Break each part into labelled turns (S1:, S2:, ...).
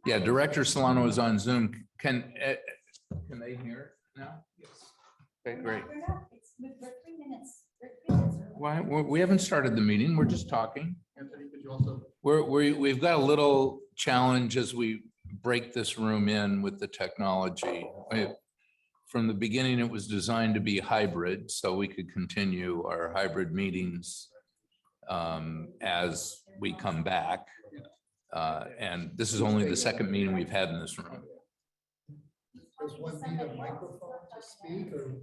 S1: Yeah, Director Solano is on Zoom. Can they hear it now? Yes. Okay, great.
S2: We're 3 minutes.
S1: Why, we haven't started the meeting. We're just talking. We've got a little challenge as we break this room in with the technology. From the beginning, it was designed to be hybrid, so we could continue our hybrid meetings as we come back. And this is only the second meeting we've had in this room.
S3: Does one need a microphone to speak or?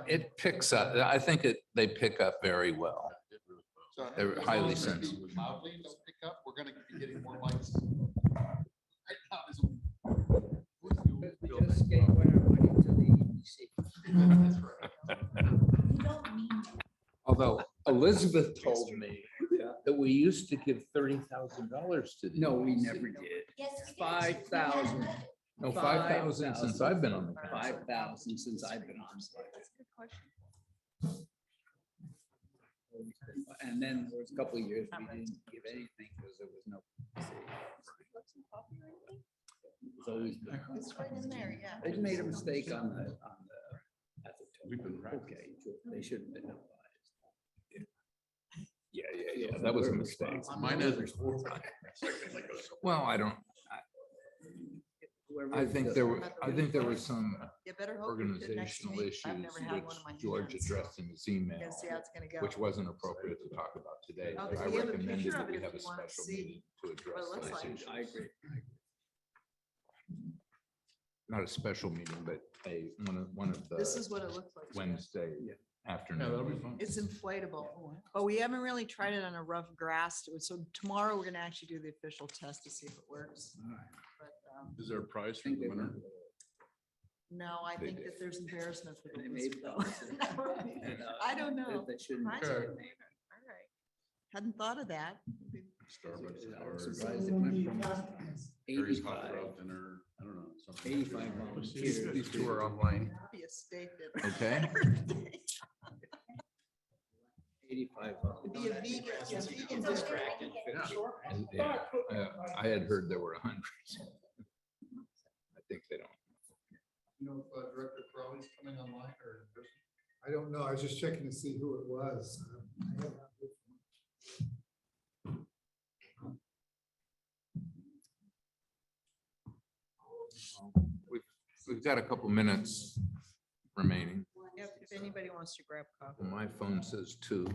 S1: It picks up, I think they pick up very well. They're highly sensitive.
S4: Loudly, don't pick up. We're gonna be getting more mics. Right now is-
S5: We just gave away our money to the EDC.
S4: That's right.
S2: You don't mean it.
S1: Although Elizabeth told me that we used to give $30,000 to the.
S5: No, we never did.
S2: Yes, we did.
S5: 5,000.
S1: No, 5,000 since I've been on the council.
S5: 5,000 since I've been on. And then there was a couple of years we didn't give anything because there was no. It was always.
S6: It's right in there, yeah.
S5: They made a mistake on the Atherton.
S4: We've been
S5: Okay, they should have been advised.
S1: Yeah, that was a mistake.
S4: Mine is.
S1: Well, I don't, I think there were some
S6: You better hope we did next
S1: organizational
S6: week.
S1: issues
S6: I've never had
S1: which
S6: one of my
S1: George
S6: hands.
S1: addressed in his email,
S6: Guess how it's gonna go.
S1: which wasn't appropriate to talk about today.
S6: Oh,
S1: But I
S6: we have a
S1: recommended
S6: picture
S1: that
S6: of
S1: we
S6: it
S1: have a
S6: if you wanna
S1: special
S6: see
S1: meeting to
S6: what it
S1: address
S6: looks
S1: those
S6: like.
S1: issues.
S5: I agree.
S1: Not a special meeting, but one of
S6: This
S1: the
S6: is what it looks like.
S1: Wednesday
S5: Yeah.
S1: afternoon.
S6: It's inflatable, but we haven't really tried it on a rough grass. So tomorrow we're gonna actually do the official test to see if it works. But,
S4: Is there a prize
S5: I
S4: for
S5: think
S4: the
S5: they
S4: winner?
S5: were.
S6: no, I
S1: They
S6: think
S1: did.
S6: that there's embarrassment for the
S5: They made
S6: loser, though.
S5: promises. And,
S6: I don't know.
S5: That shouldn't.
S6: Prize
S5: be.
S6: for the winner. All right. Hadn't thought of that.
S4: Starbucks
S5: I was
S4: or
S5: surprised it went from
S4: Harry's hot
S5: 85,
S4: dog dinner, I don't know. something.
S5: 85 volunteers.
S1: These two are online.
S6: Be a steak dinner.
S1: Okay.
S5: 85
S6: Be a vegan,
S5: volunteers.
S6: vegan distracted.
S1: Yeah, I had heard there were 100. I think they don't.
S4: You know, if Director Crowley's coming online or in person?
S3: I don't know. I was just checking to see who it was. I have not heard from
S1: We've got a couple minutes remaining.
S6: If anybody wants to grab coffee.
S1: My phone says 2.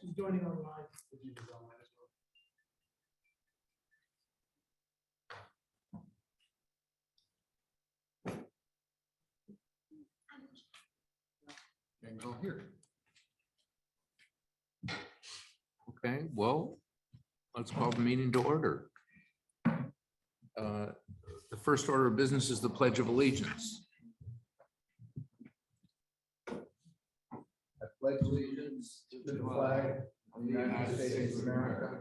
S3: She's joining online.
S4: And go here.
S1: Okay, well, let's call the meeting to order. The first order of business is the Pledge of Allegiance. I pledge allegiance
S3: To the flag of the United States of America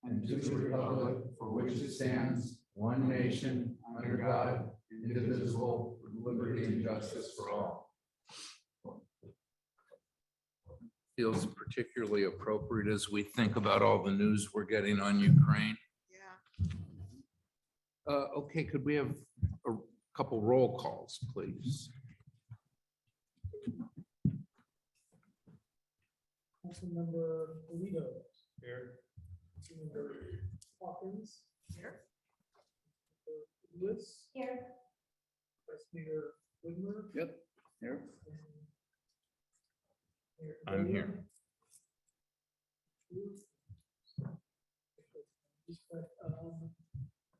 S3: and to the republic for which it stands, one nation, under God, indivisible, with liberty and justice for all.
S1: Feels particularly appropriate as we think about all the news we're getting on Ukraine.
S6: Yeah.
S1: Okay, could we have a couple roll calls, please?
S7: Councilmember Polito. Here. Councilmember Hawkins.
S6: Here.
S7: Lewis.
S2: Here.
S7: Vice Mayor Whitmer.
S5: Yep, here.
S7: Mayor
S1: I'm
S7: Padilla.
S1: here.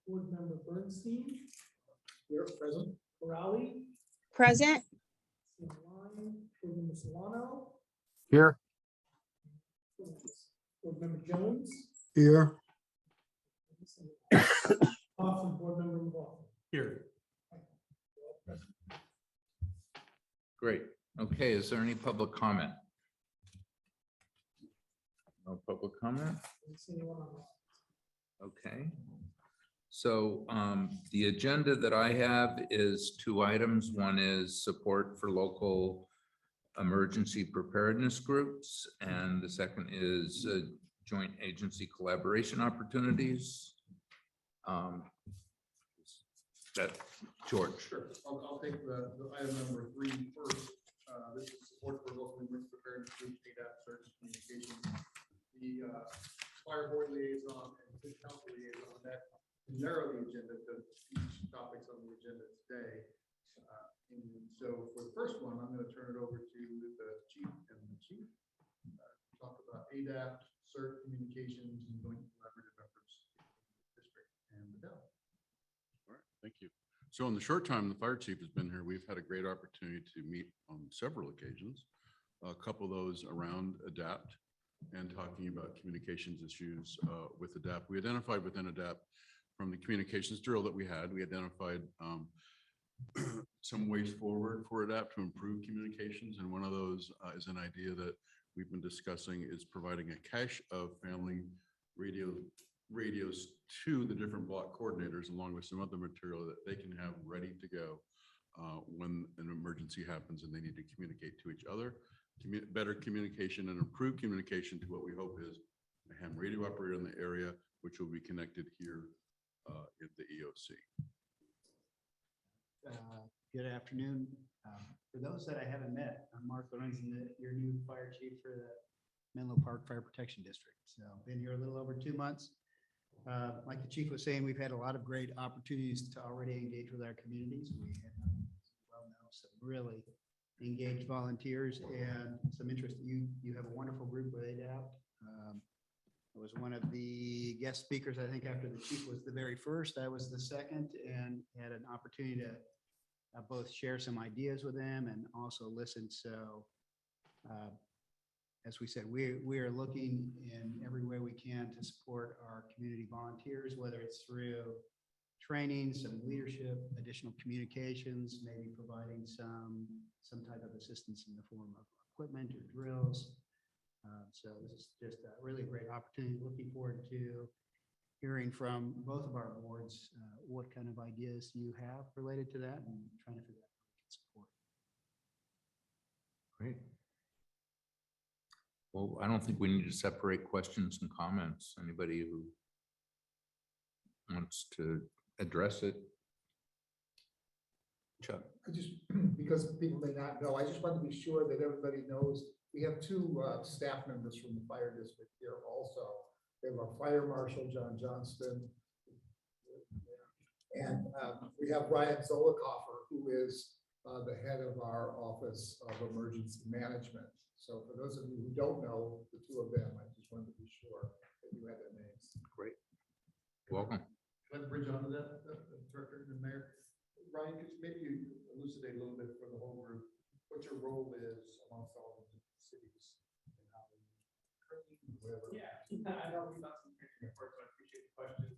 S7: Board Member Bernstein. Here, present. Corrali.
S8: Present.
S7: Line. Board Member Solano.
S1: Here.
S7: Board Member Jones.
S3: Here.
S7: Awesome, Board Member McLaughlin.
S4: Here.
S1: Great. Okay, is there any public comment? No public comment?
S7: Don't see anyone online.
S1: Okay. So the agenda that I have is 2 items. One is support for local emergency preparedness groups, and the second is joint agency collaboration opportunities. That, George.
S4: Sure, I'll take the item number 3 first. This is support for local emergency preparedness group ADAP search communication. The fire board liaison and city council liaison met to narrow the agenda to each topics on the agenda today. And so for the first one, I'm going to turn it over to the chief and the chief. Talk about ADAP, CERT communications, and joint collaborative efforts in the district and the Dell.
S8: All right, thank you. So in the short time the fire chief has been here, we've had a great opportunity to meet on several occasions. A couple of those around ADAPT and talking about communications issues with ADAPT. We identified within ADAPT from the communications drill that we identified some ways forward for ADAPT to improve communications. And one of those is an idea that we've been discussing is providing a cache of family radios to the different block coordinators, along with some other material that they can have ready to go when an emergency happens and they need to communicate to each other. Better communication and improved communication to what we hope is a ham radio operator in the area, which will be connected here at the EOC.
S5: Good afternoon. For those that I haven't met, I'm Mark Lorenzen, your new fire chief for the Menlo Park Fire Protection District. So been here a little over 2 months. Like the chief was saying, we've had a lot of great opportunities to already engage with our communities. We have, well know, some really engaged volunteers and some interest. You have a wonderful group with ADAPT. I was one of the guest speakers, I think, after the chief was the very first. I was the second, and had an opportunity to both share some ideas with them and also listen. So as we said, we are looking in every way we can to support our community volunteers, whether it's through training, some leadership, additional communications, maybe providing some type of assistance in the form of equipment or drills. So this is just a really great opportunity. Looking forward to hearing from both of our boards what kind of ideas you have related to that, and trying to figure out how we can support.
S1: Great. Well, I don't think we need to separate questions and comments. Anybody who wants to address it? Chuck.
S7: I just, because people may not know, I just want to be sure that everybody knows, we have 2 staff members from the fire district here also. We have our fire marshal, John Johnston. And we have Ryan Zollicoffer, who is the head of our Office of Emergency Management. So for those of you who don't know the 2 of them, I just wanted to be sure that you had their names.
S1: Great. Welcome.
S4: Can I bridge onto that, Director and Mayor? Ryan, could you maybe elucidate a little bit for the whole group, what your role is amongst all of the cities and how you training, whatever?
S9: Yeah, I know we've done some training before, so I appreciate the question.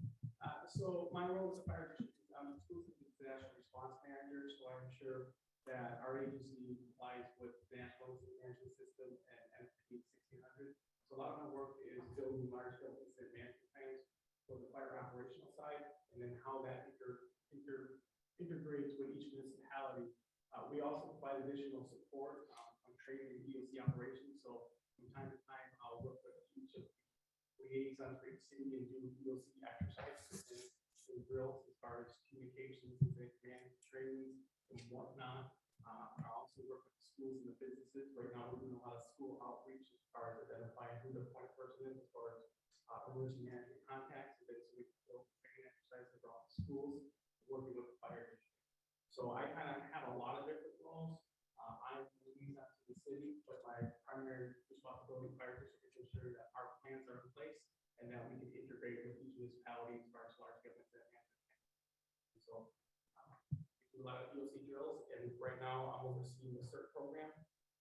S9: So my role as a fire district is I'm exclusively the national response manager, so I ensure that our agency complies with the National Incident Management System and MPFD 1600. So a lot of my work is building large-scale incident management plans for the fire operational side, and then how that integrates with each municipality. We also provide additional support on training and EOC operations. So from time to time, I'll work with each of the liaisons for each city and do EOC exercises and drills as far as communications and command trainings and whatnot. I also work with the schools and the businesses. Right now, we're doing a lot of school outreach as far as identifying who the point person is, as far as emergency management contacts, and then so we can build training exercises around schools, working with the fire district. So I kind of have a lot of different roles. I'm the liaison to the city, but my primary responsibility in the fire district is to ensure that our plans are in place and that we can integrate with each municipality as far as large government management. So we do a lot of EOC drills, and right now I'm overseeing the CERT program.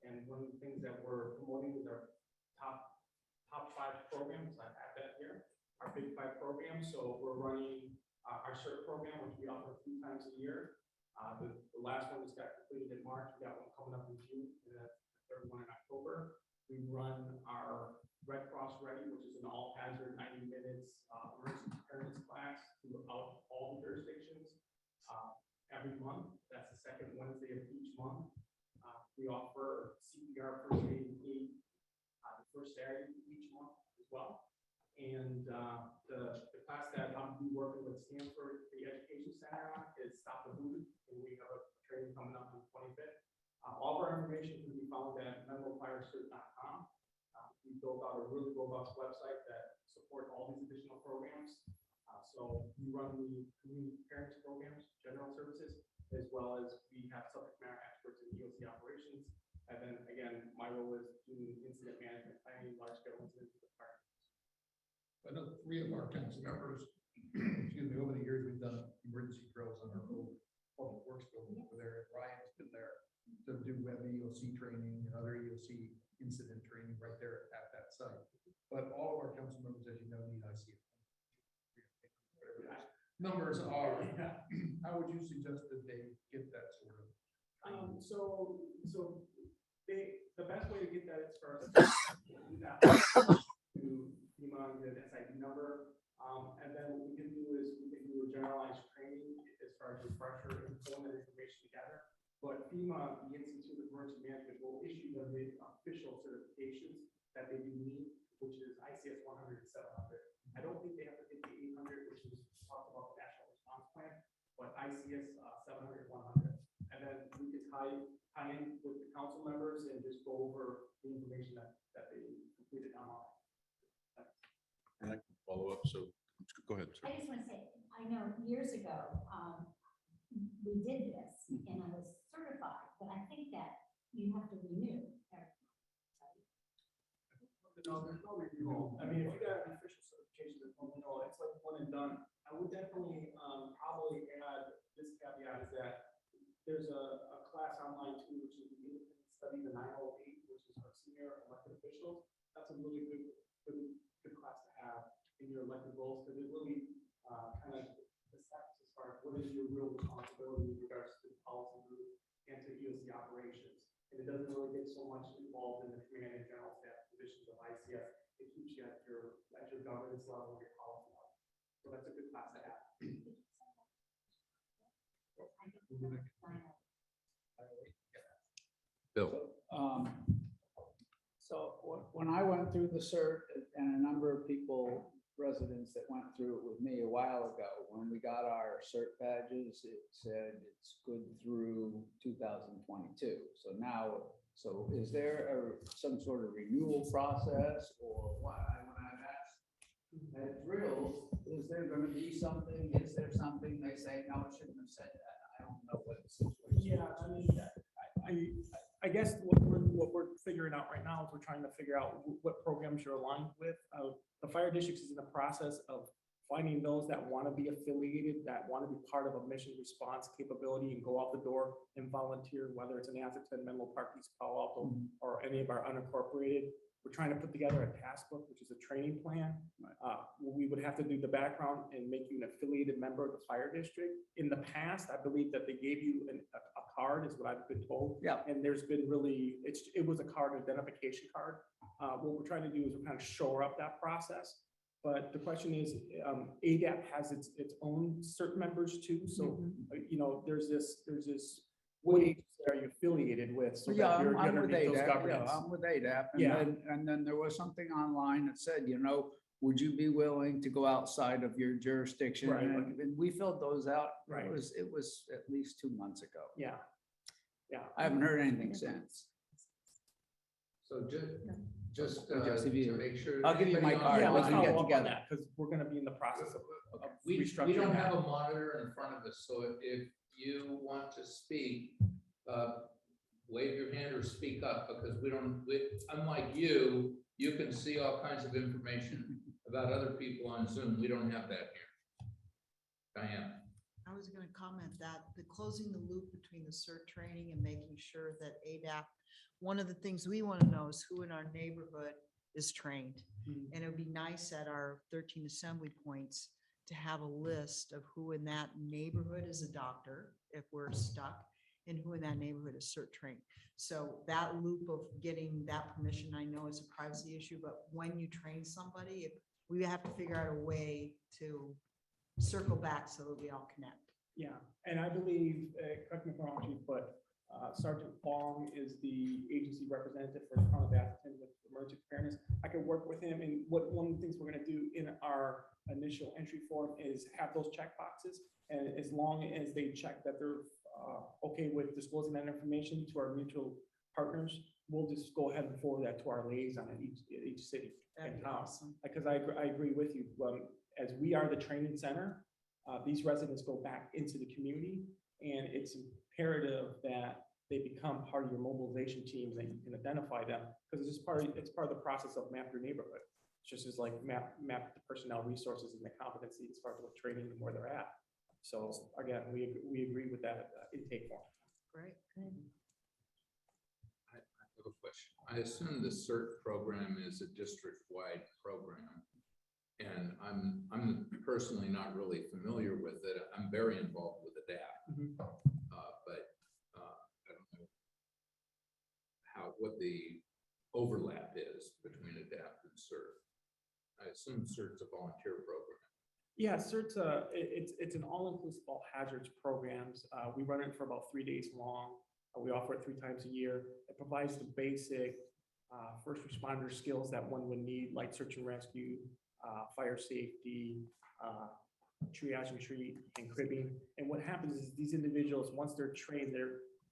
S9: And one of the things that we're promoting is our top 5 programs. I have that here, our big 5 programs. So we're running our CERT program, which we offer 3 times a year. The last one just got completed in March. We got one coming up in June, and the third one in October. We run our Red Cross Ready, which is an all-hazard 90 minutes emergency preparedness class throughout all the jurisdictions every month. That's the second Wednesday of each month. We offer CPR first aid the first Saturday each month as well. And the class that I'm be working with Stanford, the Education Center on is Stop the Boot, and we have a training coming up on the 25th. All of our information can be found at menlofirestreet.com. We built out a really robust website that supports all these additional programs. So we run the community parents programs, general services, as well as we have subject matter experts in EOC operations. And then again, my role is doing incident management planning, large scale incident department.
S4: I know 3 of our council members, excuse me, over the years, we've done emergency drills on our old public works building over there. Ryan's been there to do web EOC training and other EOC incident training right there at that site. But all of our council members, as you know, need ICF. Whatever those numbers are, how would you suggest that they get that sort of?
S9: So the best way to get that is first to do that to FEMA and get an SID number. And then what we can do is we can do a generalized training as far as refresher and pulling that information together. But FEMA, the Institute of Emergency Management, will issue them the official certifications that they do need, which is ICS 100 and 700. I don't think they have to get the 800, which is talked about the National Response Plan, but ICS 700, 100. And then we can tie in with the council members and just go over the information that they completed online.
S8: And I can follow up. So go ahead. Sir.
S2: I just want to say, I know years ago, we did this and I was certified, but I think that you have to renew.
S9: No, there's no renewal. I mean, if you got an official certification, there's no renewal. It's like one and done. I would definitely probably add this caveat is that there's a class online too, which is the independent study, the 908, which is our senior elected officials. That's a really good class to have in your elected roles because it really kind of assesses as far as what is your real responsibility with regards to policy group and to EOC operations. And it doesn't really get so much involved in the command and general staff positions of ICF. It keeps you at your governance level, your policy level. So that's a good class to have.
S1: Bill.
S3: So when I went through the cert, and a number of people, residents that went through it with me a while ago, when we got our cert badges, it said it's good through 2022. So now, is there some sort of renewal process or what? When I've asked at drills, is there going to be something? Is there something? They say, no, it shouldn't have said that. I don't know what the situation is.
S9: Yeah, I mean, I guess what we're figuring out right now is we're trying to figure out what programs you're aligned with. The fire districts is in the process of finding those that want to be affiliated, that want to be part of a mission response capability and go out the door and volunteer, whether it's in Atherton, Menlo Park, East Palo Alto, or any of our unincorporated. We're trying to put together a task book, which is a training plan. We would have to do the background and make you an affiliated member of the fire district. In the past, I believe that they gave you a card, is what I've been told.
S3: Yeah.
S9: And there's been really, it was a card, identification card. What we're trying to do is we're kind of shore up that process. But the question is, ADAP has its own cert members too. So, you know, there's this way that are you affiliated with? So
S3: Yeah,
S9: that you're
S3: I'm with
S9: underneath those
S3: ADAP.
S9: governance.
S3: Yeah, I'm with ADAP.
S9: Yeah.
S3: And then there was something online that said, you know, would you be willing to go outside of your jurisdiction?
S9: Right.
S3: And we filled those out.
S9: Right.
S3: It was at least 2 months ago.
S9: Yeah. Yeah.
S3: I haven't heard anything since.
S7: So just
S3: Just if you-
S7: to make sure.
S3: I'll give you my
S7: anybody
S3: card.
S9: Yeah,
S7: on-
S3: we
S9: let's
S3: can get
S9: follow up on
S3: together.
S9: that because we're going to be in the process of
S1: We
S9: restructuring
S1: don't
S9: that.
S1: have a monitor in front of us, so if you want to speak, wave your hand or speak up, because unlike you can see all kinds of information about other people on Zoom. We don't have that here. Diane.
S6: I was going to comment that the closing the loop between the CERT training and making sure that ADAP, one of the things we want to know is who in our neighborhood is trained. And it would be nice at our 13 assembly points to have a list of who in that neighborhood is a doctor, if we're stuck, and who in that neighborhood is CERT trained. So that loop of getting that permission, I know is a privacy issue, but when you train somebody, we have to figure out a way to circle back so that we all connect.
S9: Yeah, and I believe, correct me if I'm wrong, Chief, but Sergeant Fong is the agency representative for the town of Atherton with emergency preparedness. I could work with him, and one of the things we're gonna do in our initial entry form is have those check boxes. And as long as they check that they're okay with disclosing that information to our mutual partners, we'll just go ahead and forward that to our liaison in each city
S6: That'd
S9: and
S6: be
S9: town.
S6: awesome.
S9: Because I agree with you. As we are the training center, these residents go back into the community, and it's imperative that they become part of your mobilization teams, and you can identify them, because it's part of the process of map your neighborhood. It's just as like map the personnel resources and the competency as far as what training and where they're at. So again, we agree with that intake form.
S6: Great.
S1: I have a question. I assume the CERT program is a district-wide program. And I'm personally not really familiar with it. I'm very involved with ADAPT. But I don't know what the overlap is between ADAPT and CERT. I assume CERT's a volunteer program.
S9: Yeah, CERT's it's an all-inclusive all hazards programs. We run it for about 3 days long. We offer it 3 times a year. It provides the basic first responder skills that one would need, like search and rescue, fire safety, triage and treat, and cribbing. And what happens is these individuals, once they're trained,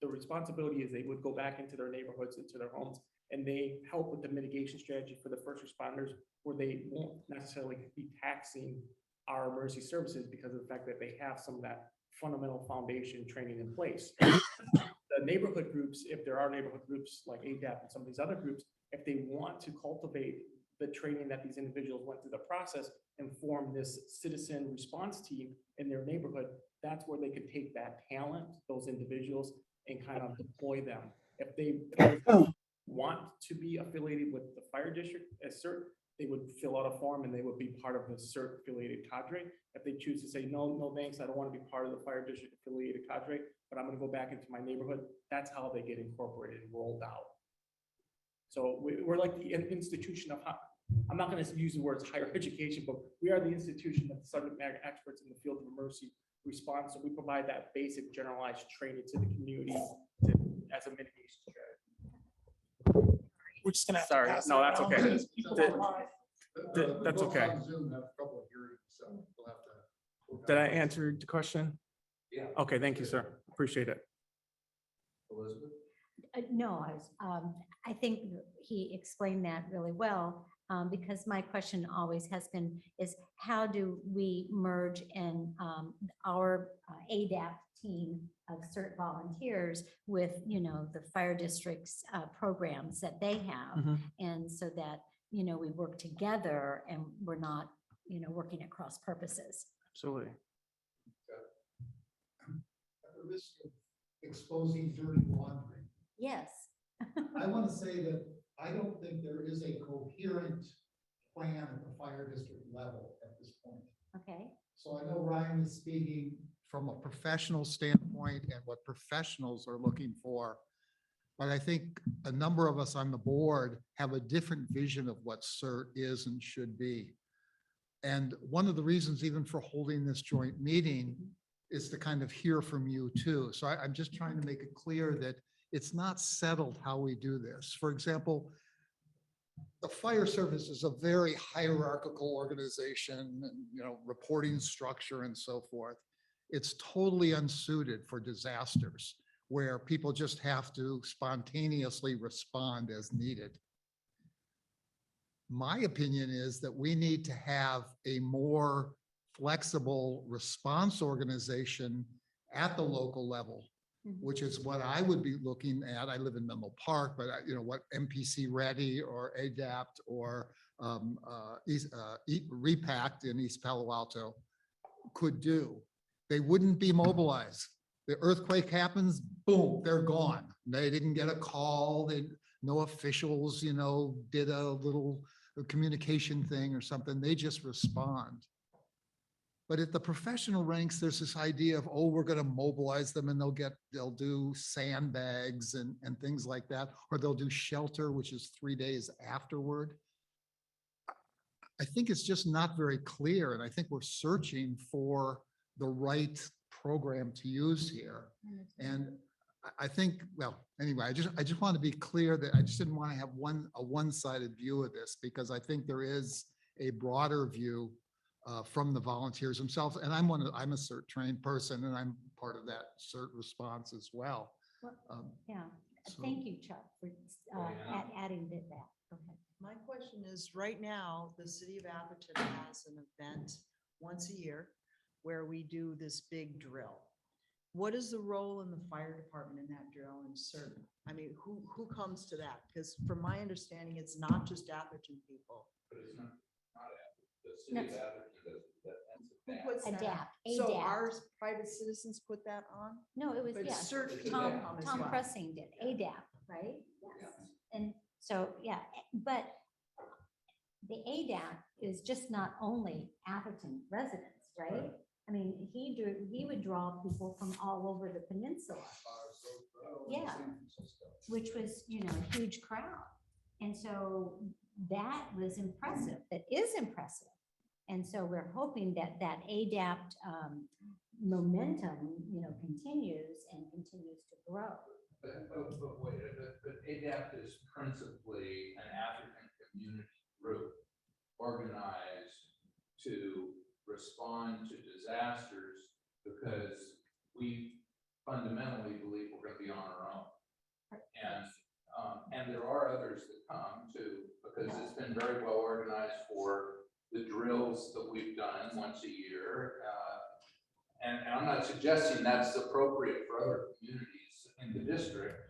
S9: the responsibility is they would go back into their neighborhoods, into their homes, and they help with the mitigation strategy for the first responders, where they won't necessarily be taxing our emergency services because of the fact that they have some of that fundamental foundation training in place. The neighborhood groups, if there are neighborhood groups like ADAP and some of these other groups, if they want to cultivate the training that these individuals went through the process and form this citizen response team in their neighborhood, that's where they could take that talent, those individuals, and kind of deploy them. If they want to be affiliated with the fire district as CERT, they would fill out a form and they would be part of the CERT affiliated cadre. If they choose to say, no thanks, I don't want to be part of the fire district affiliated cadre, but I'm going to go back into my neighborhood, that's how they get incorporated and rolled out. So we're like the institution of, I'm not going to use the words higher education, but we are the institution of subject matter experts in the field of emergency response. So we provide that basic generalized training to the community as a mitigation strategy.
S10: We're just gonna have to
S9: Sorry,
S10: pass
S9: no,
S10: it
S9: that's
S10: around
S9: okay.
S10: because people
S9: Did-
S10: online.
S4: The
S9: That's
S4: folks
S9: okay.
S4: on Zoom have a couple of hearings, so we'll have to.
S9: Did I answer the question?
S1: Yeah.
S9: Okay, thank you, sir. Appreciate it.
S1: Elizabeth?
S2: No, I think he explained that really well, because my question always has been is how do we merge in our ADAP team of CERT volunteers with, the fire district's programs that they have. And so that, we work together and we're not, working at cross purposes.
S9: Absolutely.
S7: At the risk of exposing dirty laundry,
S2: Yes.
S7: I want to say that I don't think there is a coherent plan at the fire district level at this point.
S2: Okay.
S7: So I know Ryan is speaking from a professional standpoint and what professionals are looking for. But I think a number of us on the board have a different vision of what CERT is and should be. And one of the reasons even for holding this joint meeting is to kind of hear from you too. So I'm just trying to make it clear that it's not settled how we do this. For example, the fire service is a very hierarchical organization, and, reporting structure and so forth. It's totally unsuited for disasters where people just have to spontaneously respond as needed. My opinion is that we need to have a more flexible response organization at the local level, which is what I would be looking at. I live in Menlo Park, but what MPC Ready or ADAPT or Repact in East Palo Alto could do. They wouldn't be mobilized. The earthquake happens, boom, they're gone. They didn't get a call. No officials, did a little communication thing or something. They just respond. But at the professional ranks, there's this idea of, we're going to mobilize them and they'll do sandbags and things like that, or they'll do shelter, which is 3 days afterward. I think it's just not very clear. And I think we're searching for the right program to use here. And I think, well, anyway, I just want to be clear that I just didn't want to have a one-sided view of this, because I think there is a broader view from the volunteers themselves. And I'm a CERT trained person, and I'm part of that CERT response as well.
S2: Well,
S7: Um,
S2: Yeah,
S7: So-
S2: thank you, Chuck, for adding that. Go ahead.
S6: My question is, right now, the city of Atherton has an event once a year where we do this big drill. What is the role in the fire department in that drill and certain? I mean, who comes to that? Because from my understanding, it's not just Atherton people.
S1: But it's not the
S2: No.
S1: city of Atherton does that.
S6: Who puts that on?
S2: Adapt,
S6: So
S2: adapt.
S6: our private citizens put that on?
S2: No, it was,
S6: But
S2: yeah,
S6: CERT people
S2: Tom,
S6: come as
S2: Tom
S6: well.
S2: Pressing did, ADAP, right? Yes. And so, yeah, but the ADAP is just not only Atherton residents, right? I mean, he would draw people from all over the peninsula. Yeah. Which was, a huge crowd. And so that was impressive. That is impressive. And so we're hoping that that ADAPT momentum, continues and continues to grow.
S1: But wait, but ADAPT is principally an African community group organized to respond to disasters, because we fundamentally believe we're going to be on our own. And there are others that come too, because it's been very well organized for the drills that we've done once a year. And I'm not suggesting that's appropriate for other communities in the district.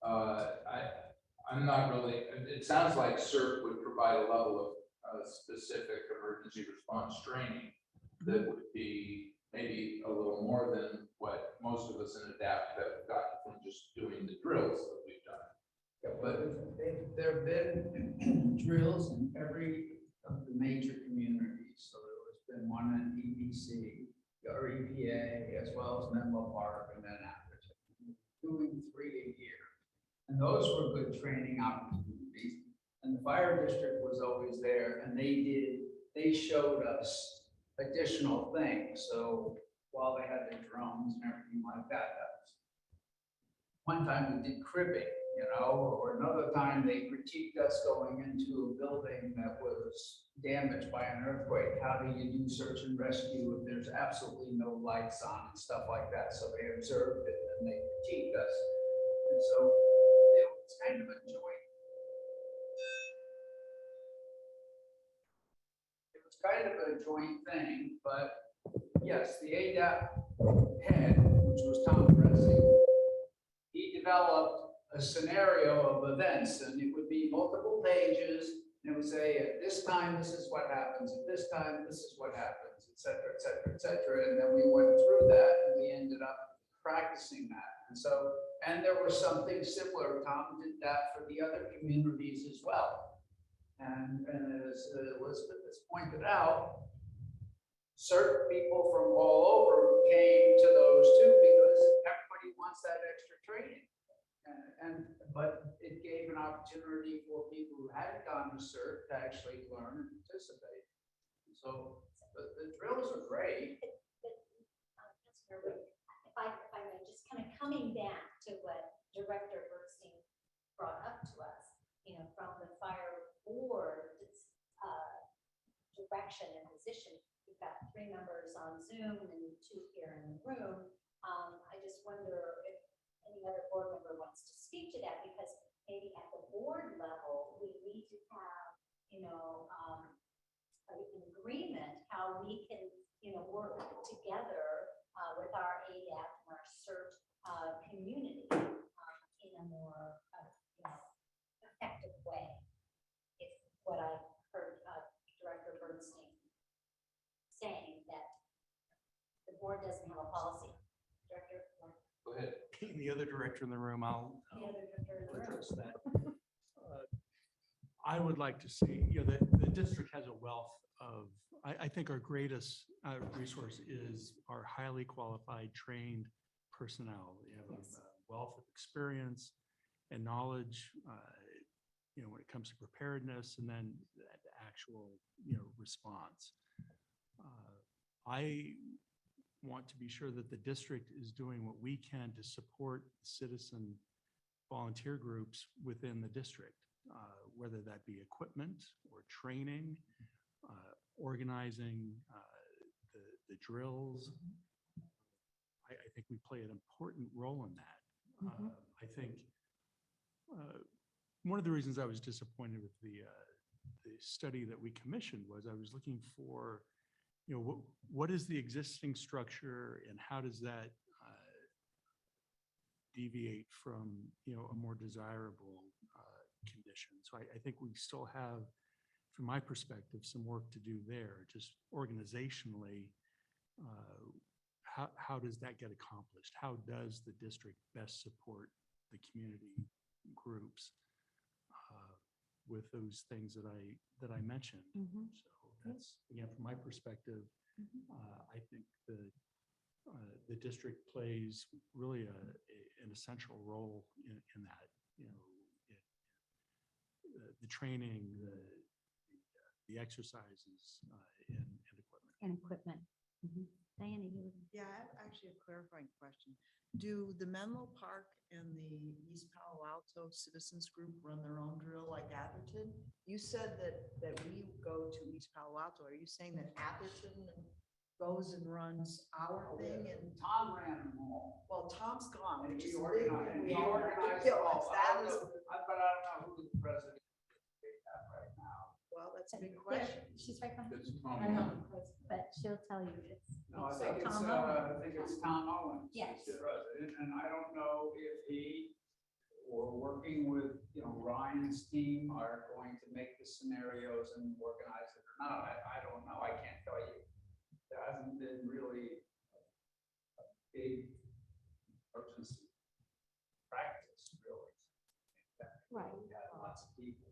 S1: I'm not really, it sounds like CERT would provide a level of specific emergency response training that would be maybe a little more than what most of us in ADAPT have gotten from just doing the drills that we've done.
S3: But there have been drills in every of the major communities. So there has been one in EPC or EPA, as well as Menlo Park, and then Atherton, doing 3 a year. And those were good training opportunities. And the fire district was always there, and they showed us additional things. So while they had their drones and everything like that, one time we did cribbing, or another time they critiqued us going into a building that was damaged by an earthquake. How do you do search and rescue if there's absolutely no lights on and stuff like that? So they observed it and they critiqued us. And so it was kind of a joint. It was kind of a joint thing, but yes, the ADAP head, which was Tom Pressing, he developed a scenario of events, and it would be multiple pages, and it would say, at this time, this is what happens, at this time, this is what happens, et cetera, et cetera, et cetera. And then we went through that, and we ended up practicing that. And so, and there was something similar. Tom did that for the other communities as well. And as Elizabeth has pointed out, certain people from all over came to those too, because everybody wants that extra training. But it gave an opportunity for people who hadn't gone to CERT to actually learn and participate. So the drills are great.
S2: If I may, just kind of coming back to what Director Bernstein brought up to us, from the fire board's direction and position. We've got 3 members on Zoom and 2 here in the room. I just wonder if any other board member wants to speak to that, because maybe at the board level, we need to have, an agreement how we can, work together with our ADAPT and our CERT community in a more, effective way. It's what I heard Director Bernstein saying, that the board doesn't have a policy. Director?
S1: Go ahead.
S9: Being the other director in the room, I'll
S2: The other director in the room.
S9: address that. I would like to see, the district has a wealth of, I think our greatest resource is our highly qualified, trained personnel. We have a wealth of experience and knowledge, when it comes to preparedness, and then the actual, response. I
S10: want to be sure that the district is doing what we can to support citizen volunteer groups within the district, whether that be equipment or training, organizing the drills. I think we play an important role in that. I think one of the reasons I was disappointed with the study that we commissioned was I was looking for, what is the existing structure and how does that deviate from, a more desirable condition. So I think we still have, from my perspective, some work to do there, just organizationally. How does that get accomplished? How does the district best support the community groups with those things that I mentioned? So that's, again, from my perspective, I think the district plays really an essential role in that, the training, the exercises, and equipment.
S2: And equipment. Diana, you.
S6: Yeah, I have actually a clarifying question. Do the Menlo Park and the East Palo Alto Citizens Group run their own drill like Atherton? You said that we go to East Palo Alto. Are you saying that Atherton goes and runs our thing? And
S3: Tom ran them all.
S6: well, Tom's gone.
S3: And
S6: which
S3: he
S6: is
S3: organized,
S6: big.
S3: and he organized
S6: Yeah,
S3: it all.
S6: that was,
S3: But I don't know who the president is right now.
S6: well, that's a big
S2: There,
S6: question.
S2: she's right behind.
S8: It's
S2: you.
S8: Tom
S2: I know,
S8: Owens.
S2: but she'll tell you it's.
S3: No, I
S2: it's
S3: think it's,
S2: Tom
S3: I
S2: Owens.
S3: think it's Tom Owens.
S2: Yes.
S3: is the president, and I don't know if he or working with, Ryan's team are going to make the scenarios and organize it or not. I don't know. I can't tell you. There hasn't been really a big emergency practice, really.
S2: Right.
S3: We had lots of people,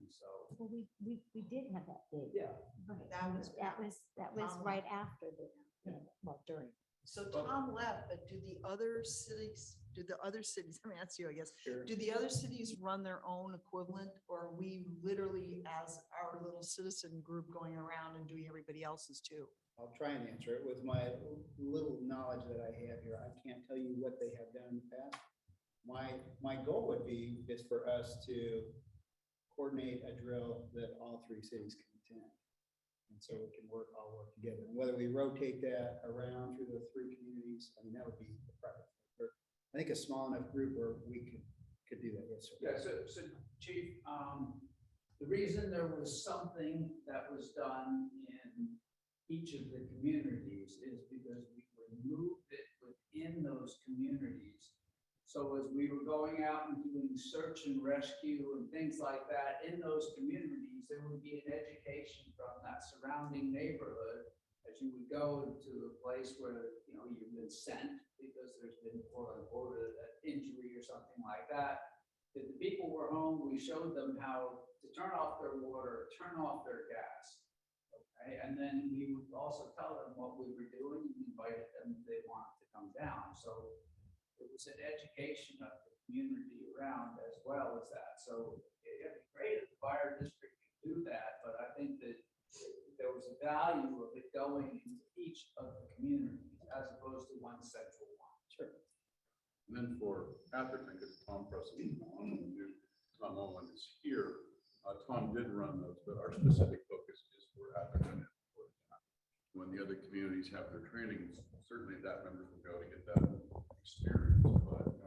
S3: and so.
S2: Well, we did have that big.
S3: Yeah.
S2: Right.
S6: That was-
S2: That was
S6: Tom
S2: right after the, well, during.
S6: So Tom left, but do the other cities, let me ask you, I guess, do the other cities run their own equivalent, or are we literally as our little citizen group going around and doing everybody else's too?
S5: I'll try and answer it with my little knowledge that I have here. I can't tell you what they have done in the past. My goal would be is for us to coordinate a drill that all three cities can attend. And so we can all work together. And whether we rotate that around through the three communities, I mean, that would be the preference. I think a small enough group where we could do that. Yes, sir.
S3: Yeah, so Chief, the reason there was something that was done in each of the communities is because we removed it within those communities. So as we were going out and doing search and rescue and things like that in those communities, there would be an education from that surrounding neighborhood as you would go to a place where, you've been sent because there's been quote unquote an injury or something like that. If the people were home, we showed them how to turn off their water, turn off their gas. Okay, and then we would also tell them what we were doing and invited them if they wanted to come down. So it was an education of the community around as well as that. So it'd be great if the fire district could do that, but I think that there was a value of it going into each of the communities as opposed to one central one.
S5: Sure.
S8: And then for Atherton, because Tom Preston, Tom Owen is here, Tom did run those, but our specific focus is for Atherton. When the other communities have their trainings, certainly that members will go to get that experience. But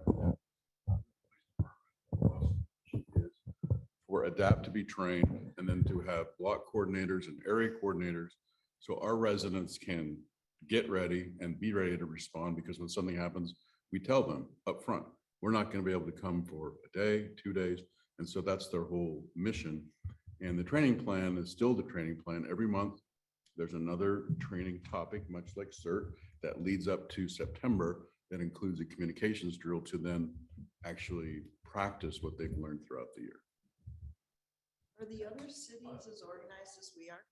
S8: for ADAPT to be trained and then to have block coordinators and area coordinators, so our residents can get ready and be ready to respond, because when something happens, we tell them up front, we're not going to be able to come for a day, 2 days. And so that's their whole mission. And the training plan is still the training plan. Every month, there's another training topic, much like CERT, that leads up to September, that includes a communications drill to then actually practice what they've learned throughout the year.
S6: Are the other cities as organized as we are?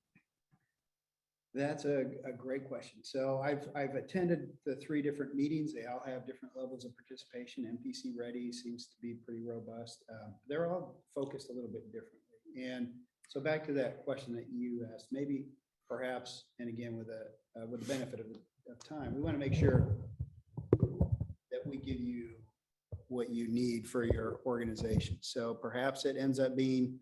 S5: That's a great question. So I've attended the 3 different meetings. They all have different levels of participation. MPC Ready seems to be pretty robust. They're all focused a little bit differently. And so back to that question that you asked, maybe perhaps, and again, with the benefit of time. We want to make sure that we give you what you need for your organization. So perhaps it ends up being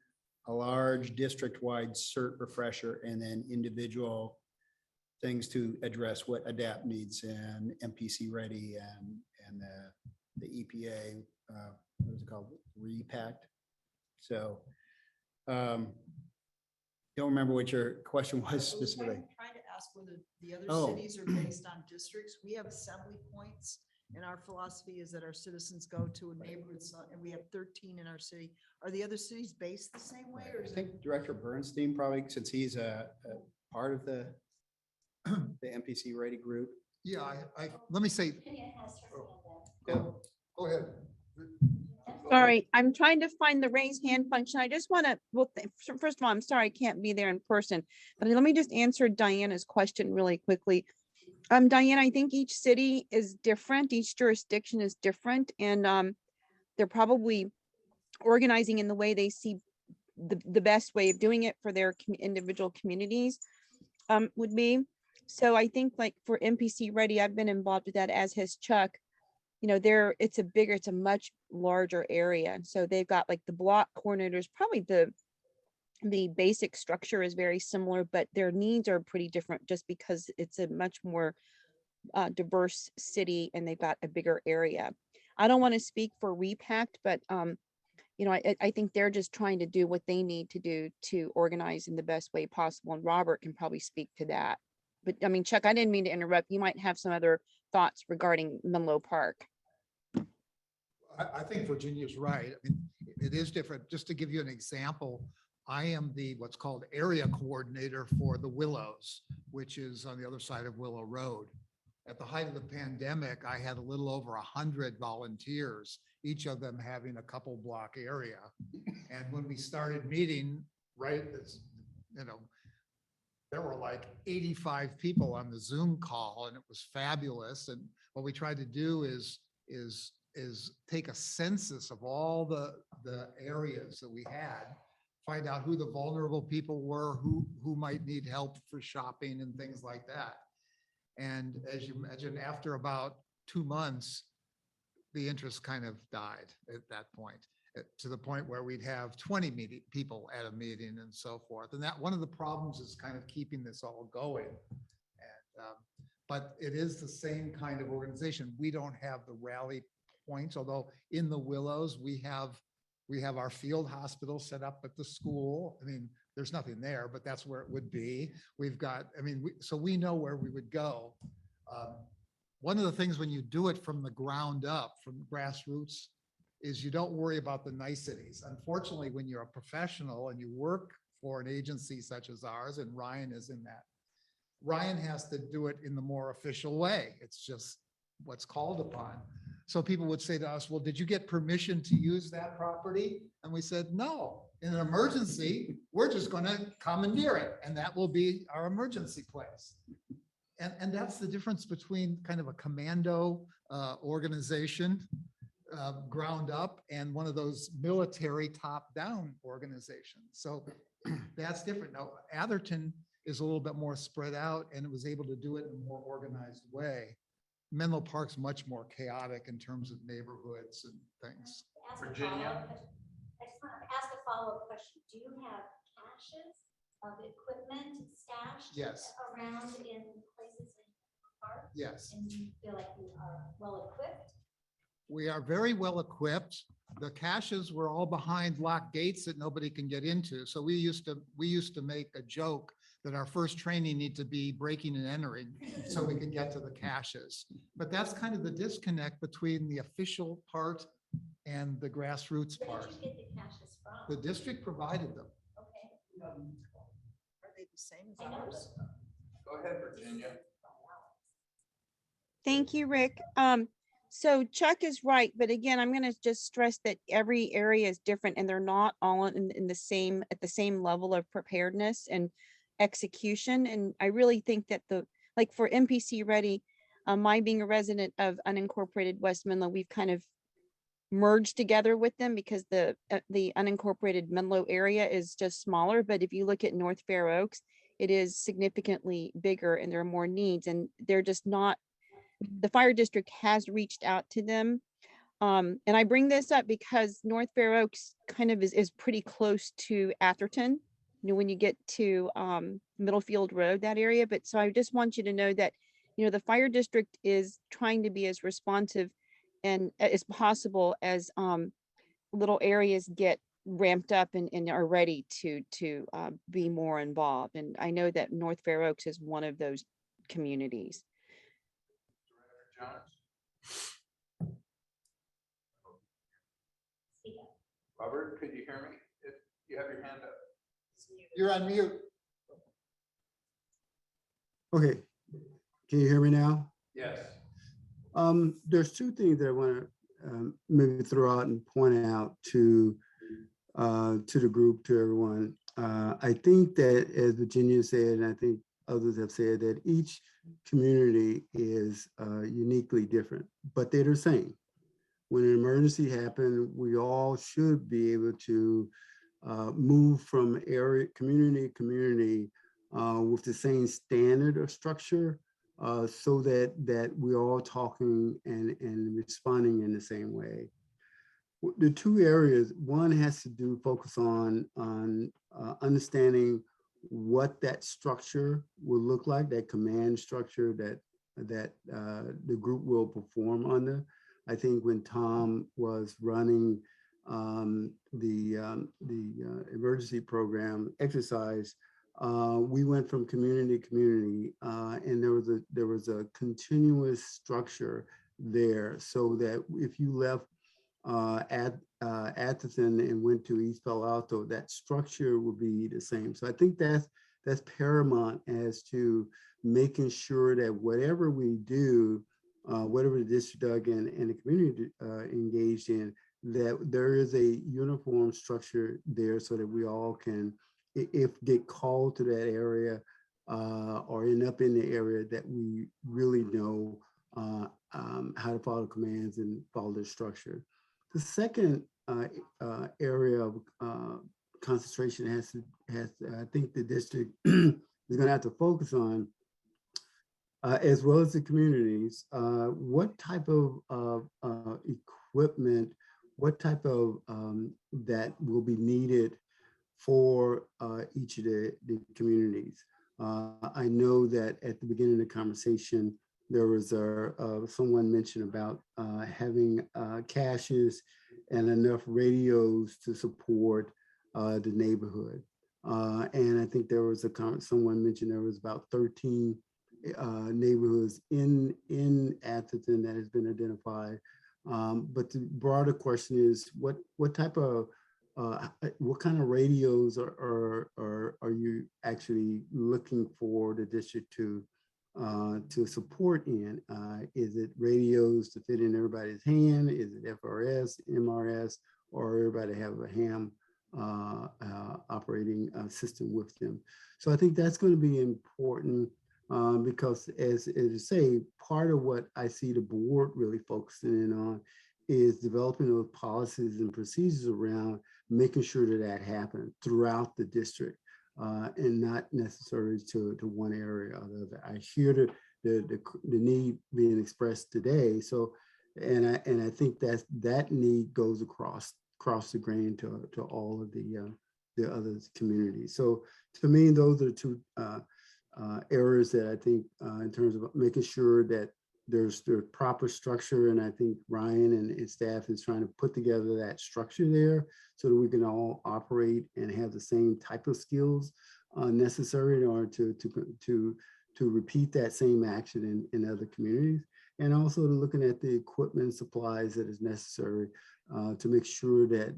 S5: a large district-wide cert refresher and then individual things to address what ADAPT needs and MPC ready and the EPA, what is it called? Repact. So don't remember what your question was specifically.
S6: I'm trying to ask whether the other
S5: Oh.
S6: cities are based on districts. We have assembly points. And our philosophy is that our citizens go to a neighborhood, and we have 13 in our city. Are the other cities based the same way or
S5: I
S6: is it?
S5: think Director Bernstein probably, since he's a part of the MPC ready group.
S7: Yeah, let me say, go ahead.
S11: Sorry, I'm trying to find the raise hand function. I just want to, well, first of all, I'm sorry I can't be there in person, but let me just answer Diana's question really quickly. Diana, I think each city is different, each jurisdiction is different, and they're probably organizing in the way they see the best way of doing it for their individual communities would be. So I think like for MPC Ready, I've been involved with that, as has Chuck. You know, it's a much larger area. And so they've got like the block coordinators, probably the basic structure is very similar, but their needs are pretty different just because it's a much more diverse city and they've got a bigger area. I don't want to speak for Repact, but you know, I think they're just trying to do what they need to do to organize in the best way possible. And Robert can probably speak to that. But I mean, Chuck, I didn't mean to interrupt. You might have some other thoughts regarding Menlo Park.
S7: I think Virginia's right. I mean, it is different. Just to give you an example, I am the what's called area coordinator for the Willows, which is on the other side of Willow Road. At the height of the pandemic, I had a little over 100 volunteers, each of them having a couple block area. And when we started meeting, right, you know, there were like 85 people on the Zoom call and it was fabulous. And what we tried to do is take a census of all the areas that we had, find out who the vulnerable people were, who might need help for shopping and things like that. And as you imagine, after about 2 months, the interest kind of died at that point, to the point where we'd have 20 people at a meeting and so forth. And that one of the problems is kind of keeping this all going. And, but it is the same kind of organization. We don't have the rally points, although in the Willows, we have our field hospital set up at the school. I mean, there's nothing there, but that's where it would be. We've got, I mean, so we know where we would go. One of the things when you do it from the ground up, from grassroots, is you don't worry about the niceties. Unfortunately, when you're a professional and you work for an agency such as ours, and Ryan is in that, Ryan has to do it in the more official way. It's just what's called upon. So people would say to us, well, did you get permission to use that property? And we said, no, in an emergency, we're just going to commandeer it. And that will be our emergency place. And that's the difference between kind of a commando organization, ground up, and one of those military top-down organizations. So that's different. Now, Atherton is a little bit more spread out and it was able to do it in a more organized way. Menlo Park's much more chaotic in terms of neighborhoods and things.
S1: Virginia?
S2: I just want to ask a follow-up question. Do you have caches of equipment stashed
S7: Yes.
S2: around in places in the park?
S7: Yes,
S2: And you feel like you are well-equipped?
S7: we are very well equipped. The caches were all behind locked gates that nobody can get into. So we used to make a joke that our first training need to be breaking and entering so we can get to the caches. But that's kind of the disconnect between the official part and the grassroots
S2: Where
S7: part.
S2: did you get the caches from?
S7: The district provided them.
S2: Okay.
S6: Are they the same as
S2: I know.
S6: ours?
S1: Go ahead, Virginia.
S11: Thank you, Rick. So Chuck is right, but again, I'm going to just stress that every area is different and they're not all in the same, at the same level of preparedness and execution. And I really think that like for MPC Ready, my being a resident of unincorporated West Menlo, we've kind of merged together with them because the unincorporated Menlo area is just smaller. But if you look at North Fair Oaks, it is significantly bigger and there are more needs, and they're just not, the fire district has reached out to them. And I bring this up because North Fair Oaks kind of is pretty close to Atherton, when you get to Middlefield Road, that area. But so I just want you to know that, the fire district is trying to be as responsive and as possible as little areas get ramped up and are ready to be more involved. And I know that North Fair Oaks is one of those communities.
S1: Robert, could you hear me? If you have your hand up.
S7: You're on mute.
S3: Okay, can you hear me now?
S1: Yes.
S3: There's two things that I want to maybe throw out and point out to the group, to everyone. I think that, as Virginia said, and I think others have said, that each community is uniquely different, but they're the same. When an emergency happens, we all should be able to move from community to community with the same standard or structure, so that we're all talking and responding in the same way. The two areas, one has to focus on understanding what that structure will look like, that command structure that the group will perform under. I think when Tom was running the emergency program exercise, we went from community to community, and there was a continuous structure there, so that if you left Atherton and went to East Palo Alto, that structure would be the same. So I think that's paramount as to making sure that whatever we do, whatever the district does and the community engaged in, that there is a uniform structure there, so that we all can, if get called to that area or end up in the area, that we really know how to follow commands and follow the structure. The second area of concentration has I think the district is going to have to focus on, as well as the communities, what type of equipment, what type of that will be needed for each of the communities. I know that at the beginning of the conversation, there was someone mentioned about having caches and enough radios to support the neighborhood. And I think there was someone mentioned there was about 13 neighborhoods in Atherton that has been identified. But the broader question is, what type of what kind of radios are you actually looking for the district to support in? Is it radios to fit in everybody's hand? Is it FRS, MRS, or everybody have a ham operating system with them? So I think that's going to be important, because as you say, part of what I see the board really focusing in on is developing those policies and procedures around making sure that happens throughout the district, and not necessarily to one area or the other. I hear the need being expressed today. So, and I think that need goes across the grain to all of the other communities. So to me, those are the two areas that I think in terms of making sure that there's proper structure. And I think Ryan and his staff is trying to put together that structure there so that we can all operate and have the same type of skills necessary in order to repeat that same action in other communities. And also looking at the equipment and supplies that is necessary to make sure that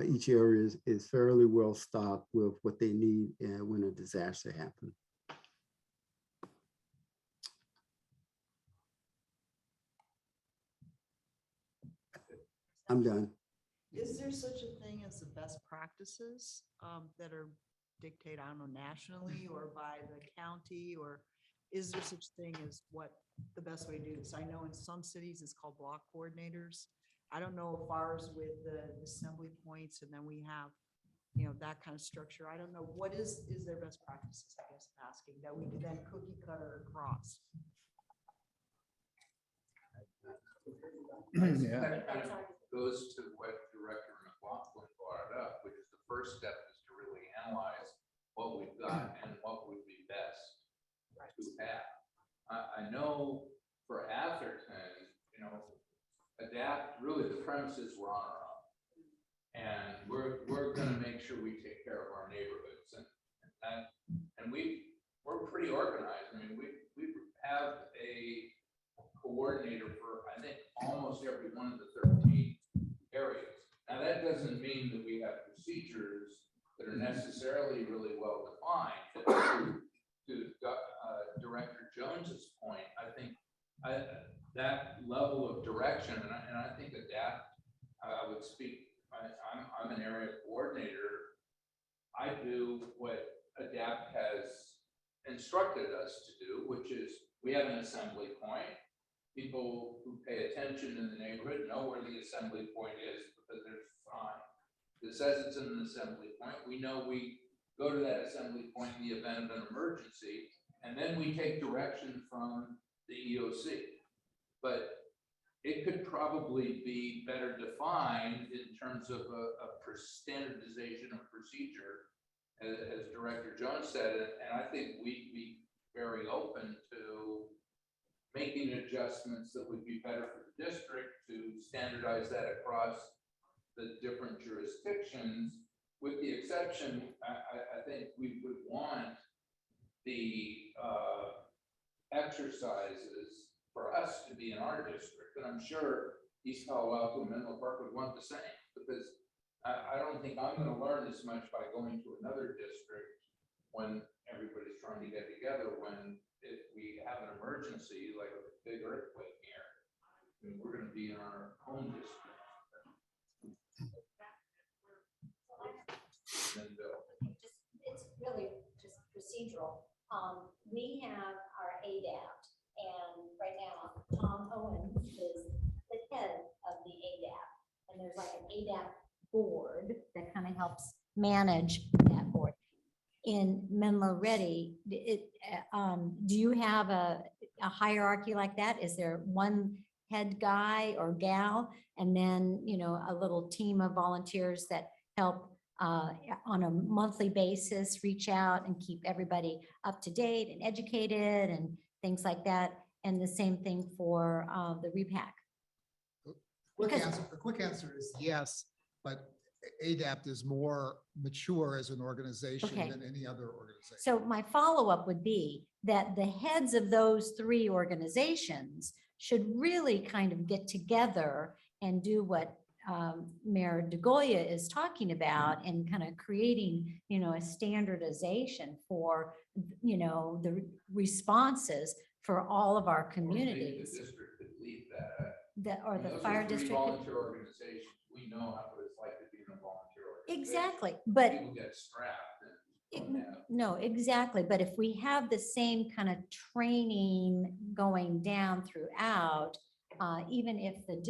S3: each area is fairly well stocked with what they need when a disaster happens. I'm done.
S6: Is there such a thing as the best practices that are dictated, I don't know, nationally or by the county, or is there such thing as what the best way to do this? I know in some cities it's called block coordinators. I don't know if ours with the assembly points, and then we have that kind of structure. I don't know, what is their best practices, I guess I'm asking, that we could then cookie cutter across?
S7: Yeah.
S1: That kind of goes to what Director McLaughlin brought up, which is the first step is to really analyze what we've got and what would be best to have. I know for Atherton, Adapt, really the premises we're on our own. And we're gonna make sure we take care of our neighborhoods and we're pretty organized. I mean, we have a coordinator for, I think, almost every one of the 13 areas. Now, that doesn't mean that we have procedures that are necessarily really well defined. To Director Jones's point, I think that level of direction, and I think Adapt, I would speak, I'm an area coordinator. I do what Adapt has instructed us to do, which is we have an assembly point. People who pay attention in the neighborhood know where the assembly point is because there's a sign that says it's an assembly point. We know we go to that assembly point in the event of an emergency, and then we take direction from the EOC. But it could probably be better defined in terms of a standardization of procedure, as Director Jones said, and I think we'd be very open to making adjustments that would be better for the district to standardize that across the different jurisdictions, with the exception, I think we would want the exercises for us to be in our district. And I'm sure East Palo Alto and Menlo Park would want the same, because I don't think I'm going to learn as much by going to another district when everybody's trying to get together, when if we have an emergency, like a big earthquake here, then we're going to be in our home district.
S2: It's really just procedural. We have our ADAPT, and right now, Tom Owens is the head of the ADAPT. And there's like an ADAPT board that kind of helps manage that board. In Menlo Ready, do you have a hierarchy like that? Is there one head guy or gal, and then, a little team of volunteers that help on a monthly basis, reach out and keep everybody up to date and educated and things like that? And the same thing for the repack.
S7: The quick answer is yes, but ADAPT is more mature as an organization
S2: Okay.
S7: than any other organization.
S2: So my follow-up would be that the heads of those three organizations should really kind of get together and do what Mayor DeGoya is talking about, and kind of creating, a standardization for, the responses for all of our
S1: Or maybe
S2: communities.
S1: the district could lead that.
S2: Or
S1: I mean,
S2: the
S1: those are
S2: fire
S1: three
S2: district.
S1: Volunteer organizations, we know how what it's like to be in a volunteer organization.
S2: Exactly, but
S1: People get strapped and don't have.
S2: no, exactly. But if we have the same kind of training going down throughout, even if the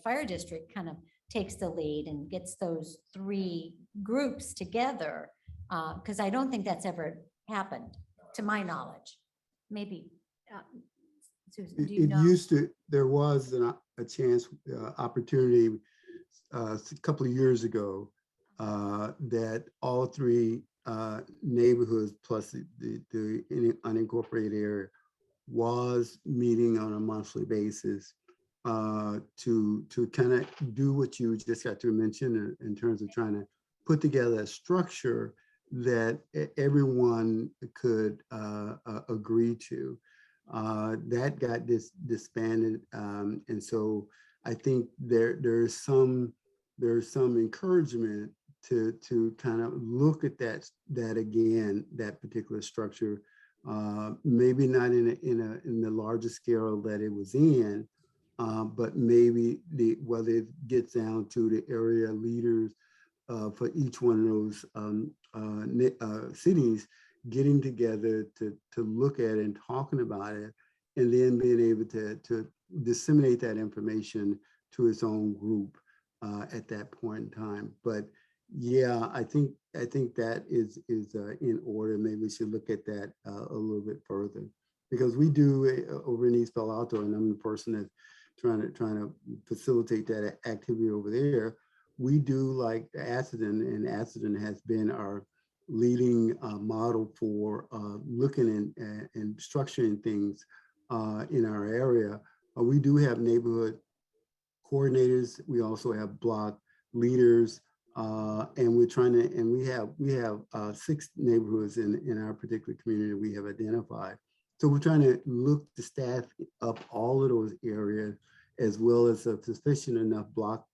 S2: fire district kind of takes the lead and gets those three groups together, because I don't think that's ever happened, to my knowledge. Maybe, Susan, do you
S12: It
S2: know?
S12: used to, there was a chance, opportunity a couple of years ago that all three neighborhoods plus the unincorporated area was meeting on a monthly basis to kind of do what you just got to mention in terms of trying to put together a structure that everyone could agree to. That got disbanded, and so I think there's some encouragement to kind of look at that again, that particular structure, maybe not in the larger scale that it was in, but maybe whether it gets down to the area leaders for each one of those cities getting together to look at it and talking about it, and then being able to disseminate that information to its own group at that point in time. But Yeah, I think that is in order. Maybe we should look at that a little bit further. Because we do over in East Palo Alto, and I'm the person that's trying to facilitate that activity over there. We do like Atherton, and Atherton has been our leading model for looking and structuring things in our area. We do have neighborhood coordinators. We also have block leaders, and we're trying to. And we have 6 neighborhoods in our particular community we have identified. So we're trying to look to staff up all of those areas, as well as a sufficient enough block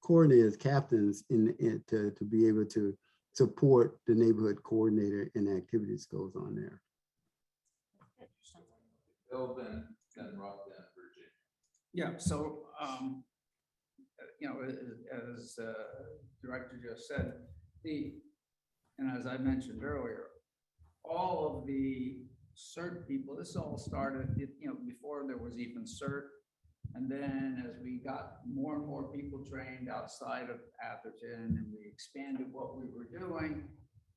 S12: coordinators, captains, to be able to support the neighborhood coordinator and activities goes on there.
S1: Bill, then Rob, then Virginia.
S3: Yeah, so, you know, as Director just said, and as I mentioned earlier, all of the CERT people, this all started, you know, before there was even CERT. And then as we got more and more people trained outside of Atherton and we expanded what we were doing,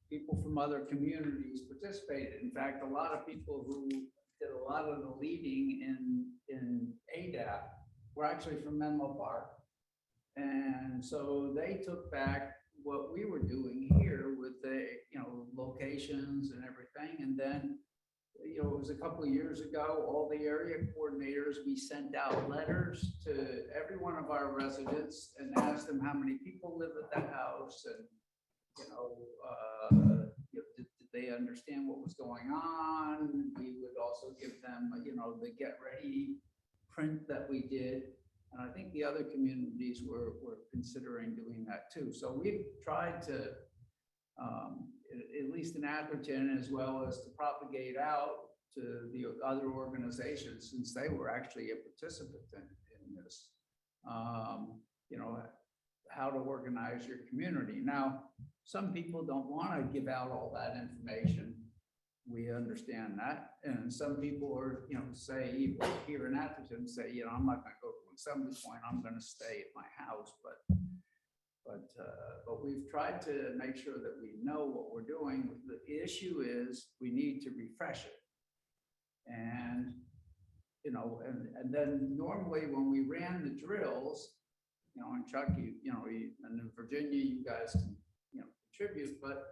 S3: people from other communities participated. In fact, a lot of people who did a lot of the leading in ADAP were actually from Menlo Park. And so they took back what we were doing here with the, you know, locations and everything. And then, you know, it was a couple of years ago, all the area coordinators, we sent out letters to every one of our residents and asked them how many people live at the house, and, you know, did they understand what was going on? We would also give them, you know, the get ready print that we did. And I think the other communities were considering doing that too. So we've tried to, at least in Atherton, as well as to propagate out to the other organizations, since they were actually a participant in this, you know, how to organize your community. Now, some people don't want to give out all that information. We understand that. And some people are, you know, say, even here in Atherton, say, you know, I'm not going to go to an assembly point, I'm going to stay at my house. But we've tried to make sure that we know what we're doing. The issue is we need to refresh it. And, you know, and then normally when we ran the drills, you know, and Chuck, you know, and in Virginia, you guys can, you know, contribute, but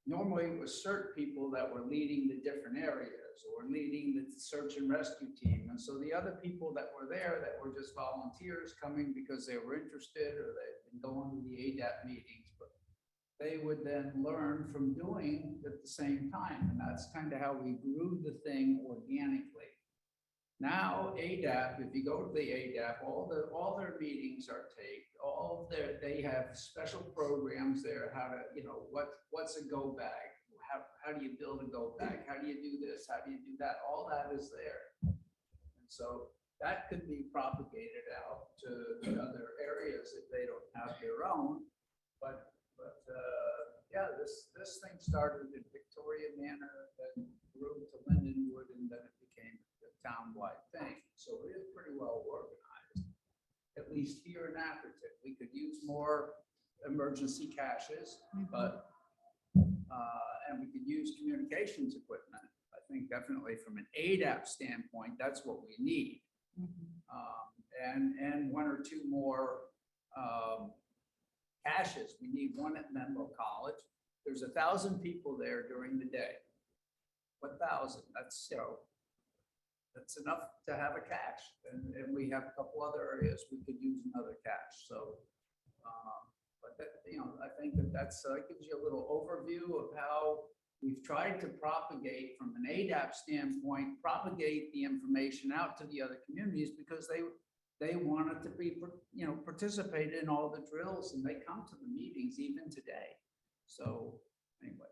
S3: normally it was certain people that were leading the different areas or leading the search and rescue team. And so the other people that were there that were just volunteers coming because they were interested or they'd been going to the ADAP meetings, but they would then learn from doing at the same time. And that's kind of how we grew the thing organically. Now ADAP, if you go to the ADAP, all their meetings are taped. They have special programs there. How to, you know, what's a go bag? How do you build a go bag? How do you do this? How do you do that? All that is there. And so that could be propagated out to the other areas if they don't have their own. But yeah, this thing started in Victoria Manor, then grew to Lindenwood, and then it became a town-wide thing. So it is pretty well organized, at least here in Atherton. We could use more emergency caches, but and we could use communications equipment. I think definitely from an ADAP standpoint, that's what we need. And 1 or 2 more caches. We need one at Menlo College. There's 1,000 people there during the day. 1,000, that's, you know, that's enough to have a cache. And we have a couple other areas we could use another cache. So, but that, you know, I think that gives you a little overview of how we've tried to propagate from an ADAP standpoint, propagate the information out to the other communities because they wanted to be, you know, participate in all the drills, and they come to the meetings even today. So anyway.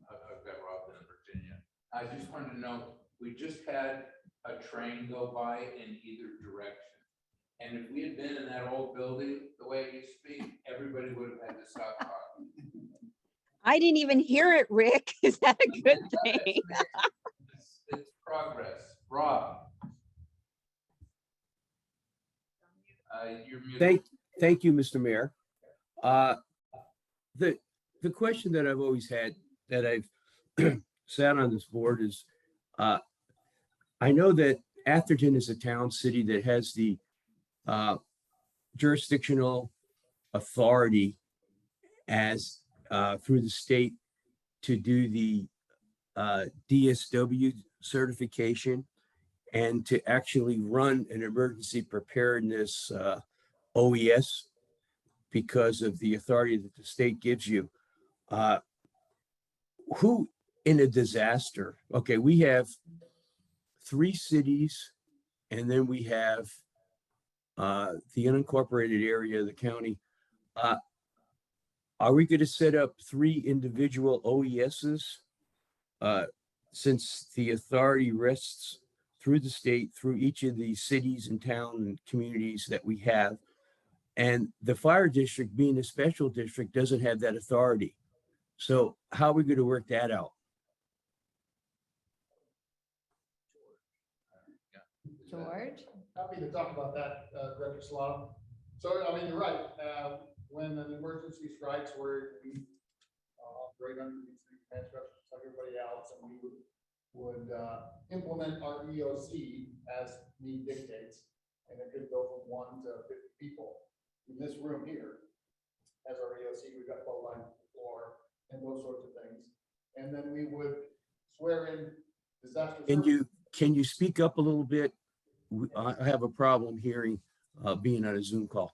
S1: I've got Rob in Virginia. I just wanted to know, we just had a train go by in either direction. And if we had been in that old building, the way it used to be, everybody would have had to stop talking.
S11: I didn't even hear it, Rick. Is that a good thing?
S1: It's progress. Rob. You're muted.
S13: Thank you, Mr. Mayor. the question that I've always had, that I've sat on this board is, I know that Atherton is a town city that has the jurisdictional authority as through the state to do the DSW certification and to actually run an emergency preparedness OES because of the authority that the state gives you. Who in a disaster? Okay, we have 3 cities, and then we have the unincorporated area of the county. Are we going to set up 3 individual OESs since the authority rests through the state, through each of the cities and town and communities that we have? And the fire district, being a special district, doesn't have that authority. So how are we going to work that out?
S2: George?
S4: Happy to talk about that, Director Solano. So, I mean, you're right. When an emergency strikes where we operate under these command structures like everybody else, and we would implement our EOC as need dictates, and it could go from 1 to 50 people. In this room here, as our EOC, we've got 12 lines on the floor and those sorts of things. And then we would swear in disaster.
S13: Can you speak up a little bit? I have a problem hearing being on a Zoom call.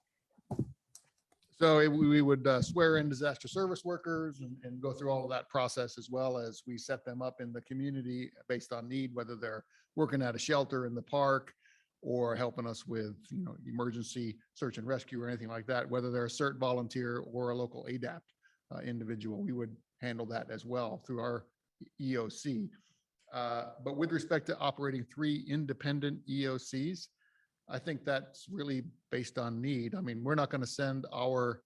S4: So we would swear in disaster service workers and go through all of that process, as well as we set them up in the community based on need, whether they're working at a shelter in the park or helping us with, emergency search and rescue or anything like that, whether they're a CERT volunteer or a local ADAPT individual, we would handle that as well through our EOC. But with respect to operating 3 independent EOCs, I think that's really based on need. I mean, we're not going to send our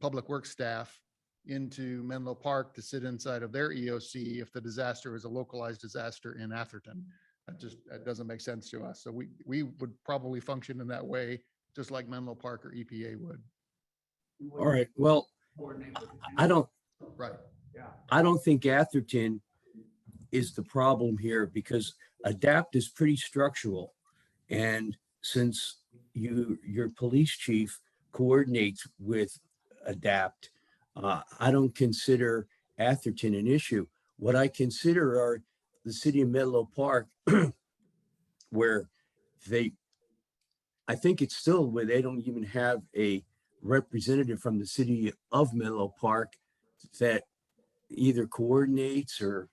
S4: public works staff into Menlo Park to sit inside of their EOC if the disaster is a localized disaster in Atherton. That doesn't make sense to us. So we would probably function in that way, just like Menlo Park or EPA would.
S13: All right. Well, I don't think Atherton is the problem here, because ADAPT is pretty structural. And since your police chief coordinates with ADAPT, I don't consider Atherton an issue. What I consider are the city of Menlo Park, where I think it's still where they don't even have a representative from the city of Menlo Park that either coordinates or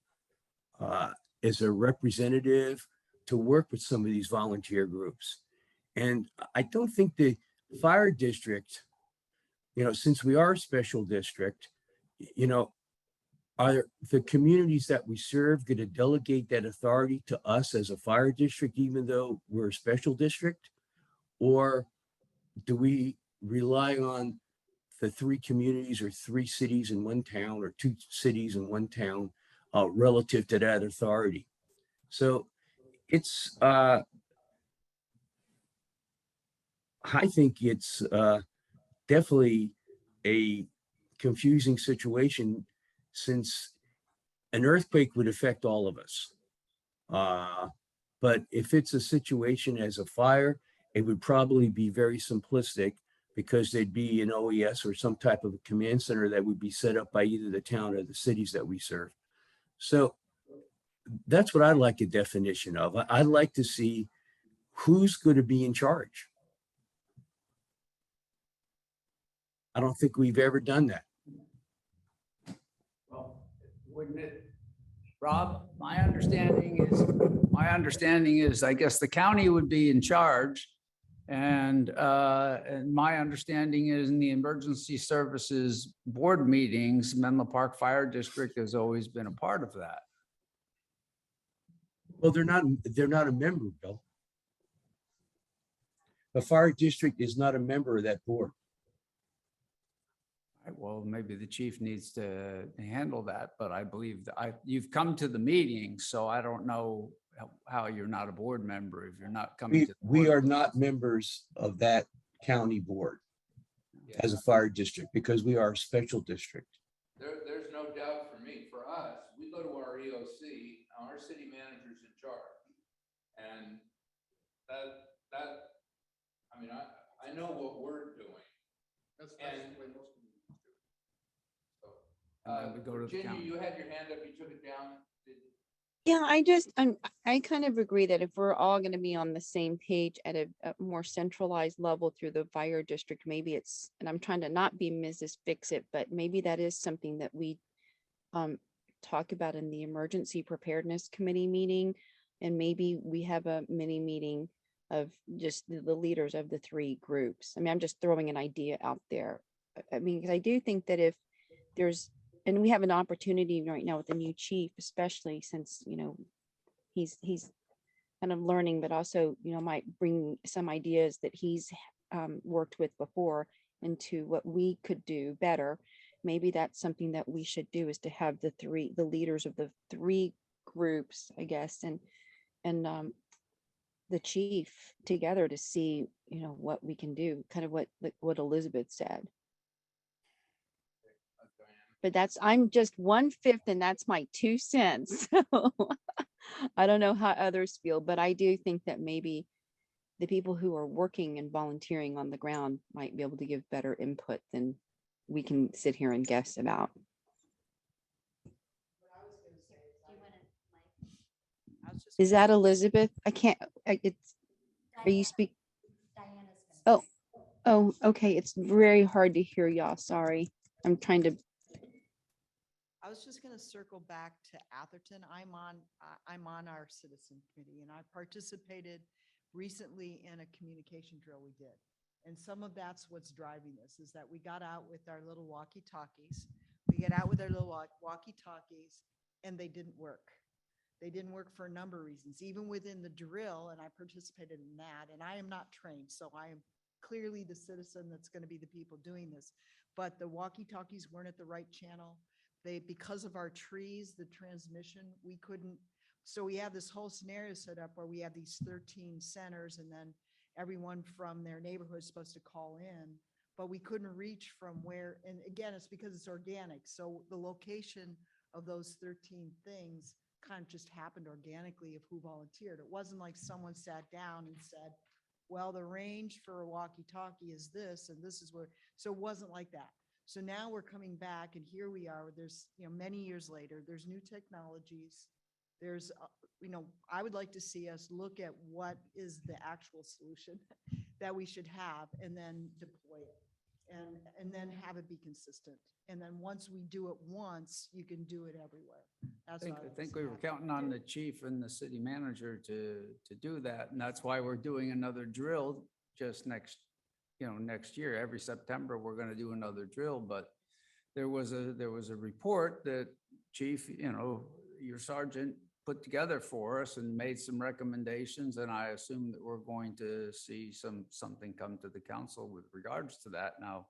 S13: is a representative to work with some of these volunteer groups. And I don't think the fire district, since we are a special district, are the communities that we serve going to delegate that authority to us as a fire district, even though we're a special district? Or do we rely on the 3 communities or 3 cities in one town or 2 cities in one town relative to that authority? So it's, I think it's definitely a confusing situation, since an earthquake would affect all of us. But if it's a situation as a fire, it would probably be very simplistic, because there'd be an OES or some type of a command center that would be set up by either the town or the cities that we serve. So that's what I'd like a definition of. I'd like to see who's going to be in charge. I don't think we've ever done that.
S3: Well, wouldn't it, Rob, my understanding is, I guess the county would be in charge. And my understanding is, in the emergency services board meetings, Menlo Park Fire District has always been a part of that.
S13: Well, they're not a member, Bill. The fire district is not a member of that board.
S3: Well, maybe the chief needs to handle that, but I believe that you've come to the meeting, so I don't know how you're not a board member if you're not coming to.
S13: We are not members of that county board. as a fire district because we are a special district.
S1: There's no doubt for me. For us, we go to our EOC, our city manager's in charge. And I mean, I know what we're doing.
S4: That's
S1: And-
S4: the way most communities do it.
S1: So,
S3: And then we go to the
S1: Virginia,
S3: county.
S1: you had your hand up, you took it down.
S11: Yeah, I kind of agree that if we're all going to be on the same page at a more centralized level through the fire district, maybe it's, and I'm trying to not be Mrs. Fix-It, but maybe that is something that we talk about in the emergency preparedness committee meeting. And maybe we have a mini meeting of just the leaders of the three groups. I mean, I'm just throwing an idea out there. I mean, because I do think that if there's, and we have an opportunity right now with the new chief, especially since, you know, he's kind of learning, but also, you know, might bring some ideas that he's worked with before into what we could do better. Maybe that's something that we should do, is to have the leaders of the three groups, I guess, and the chief together to see, you know, what we can do, kind of what Elizabeth said. But I'm just 1/5, and that's my 2 cents. So I don't know how others feel, but I do think that maybe the people who are working and volunteering on the ground might be able to give better input than we can sit here and guess about. Is that Elizabeth? I can't, are you speak?
S2: Diana's
S11: Oh, okay. It's very hard to hear y'all. Sorry. I'm trying to.
S6: I was just going to circle back to Atherton. I'm on our citizen committee, and I participated recently in a communication drill we did. And some of that's what's driving this, is that we got out with our little walkie-talkies. We get out with our little walkie-talkies, and they didn't work. They didn't work for a number of reasons, even within the drill, and I participated in that. And I am not trained, so I am clearly the citizen that's going to be the people doing this. But the walkie-talkies weren't at the right channel. Because of our trees, the transmission, we couldn't. So we have this whole scenario set up where we have these 13 centers, and then everyone from their neighborhood is supposed to call in, but we couldn't reach from where, and again, it's because it's organic. So the location of those 13 things kind of just happened organically of who volunteered. It wasn't like someone sat down and said, well, the range for a walkie-talkie is this, and this is where, so it wasn't like that. So now we're coming back, and here we are, there's, you know, many years later, there's new technologies. There's, you know, I would like to see us look at what is the actual solution that we should have, and then deploy it, and then have it be consistent. And then once we do it once, you can do it everywhere. That's what
S3: I think we were counting on the chief and the city manager to do that. And that's why we're doing another drill just next year. Every September, we're going to do another drill. But there was a report that chief, you know, your sergeant put together for us and made some recommendations. And I assume that we're going to see something come to the council with regards to that. Now,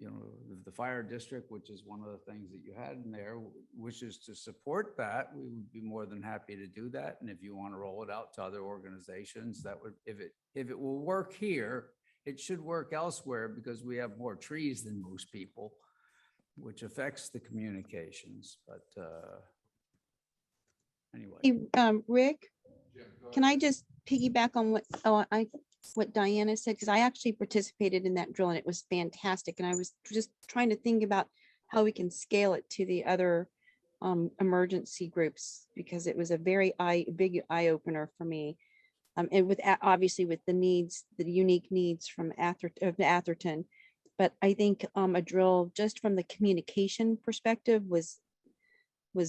S3: you know, the fire district, which is one of the things that you had in there, wishes to support that, we would be more than happy to do that. And if you want to roll it out to other organizations, that would, if it will work here, it should work elsewhere, because we have more trees than most people, which affects the communications. But anyway.
S11: Hey, Rick,
S1: Jim, go
S11: can
S1: ahead.
S11: I just piggyback on what Diana said? Because I actually participated in that drill, and it was fantastic. And I was just trying to think about how we can scale it to the other emergency groups, because it was a very big eye opener for me. And with obviously with the needs, the unique needs from Atherton. But I think a drill just from the communication perspective was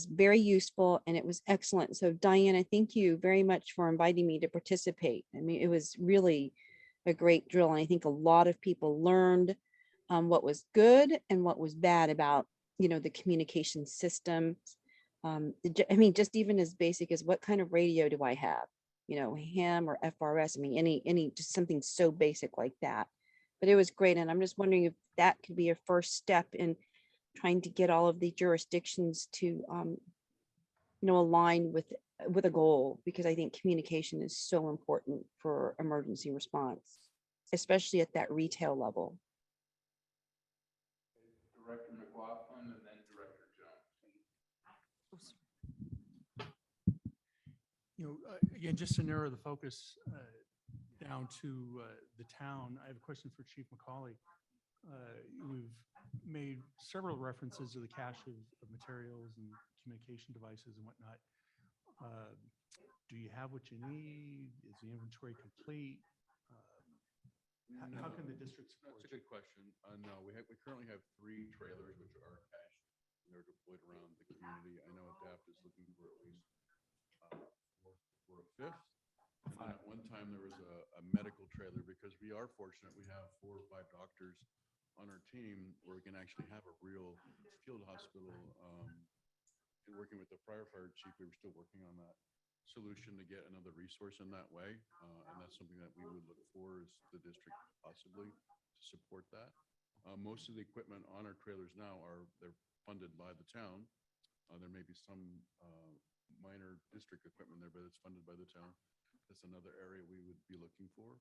S11: very useful, and it was excellent. So Diana, thank you very much for inviting me to participate. I mean, it was really a great drill. And I think a lot of people learned what was good and what was bad about, you know, the communication system. I mean, just even as basic as what kind of radio do I have? You know, ham or FRS. I mean, any just something so basic like that. But it was great. And I'm just wondering if that could be a first step in trying to get all of the jurisdictions to, you know, align with a goal, because I think communication is so important for emergency response. especially at that retail level.
S1: Director McLaughlin and then Director Jones.
S10: Again, just to narrow the focus down to the town, I have a question for Chief McCauley. We've made several references to the cache of materials and communication devices and whatnot. Do you have what you need? Is the inventory complete? How can the district support?
S8: That's a good question. No, we currently have 3 trailers which are cached. They're deployed around the community. I know ADAPT is looking for at least for a 5th. And then at one time there was a medical trailer, because we are fortunate. We have 4 or 5 doctors on our team where we can actually have a real field hospital. And working with the prior fire chief, we were still working on that solution to get another resource in that way. And that's something that we would look for as the district possibly to support that. Most of the equipment on our trailers now they're funded by the town. There may be some minor district equipment there, but it's funded by the town. That's another area we would be looking for.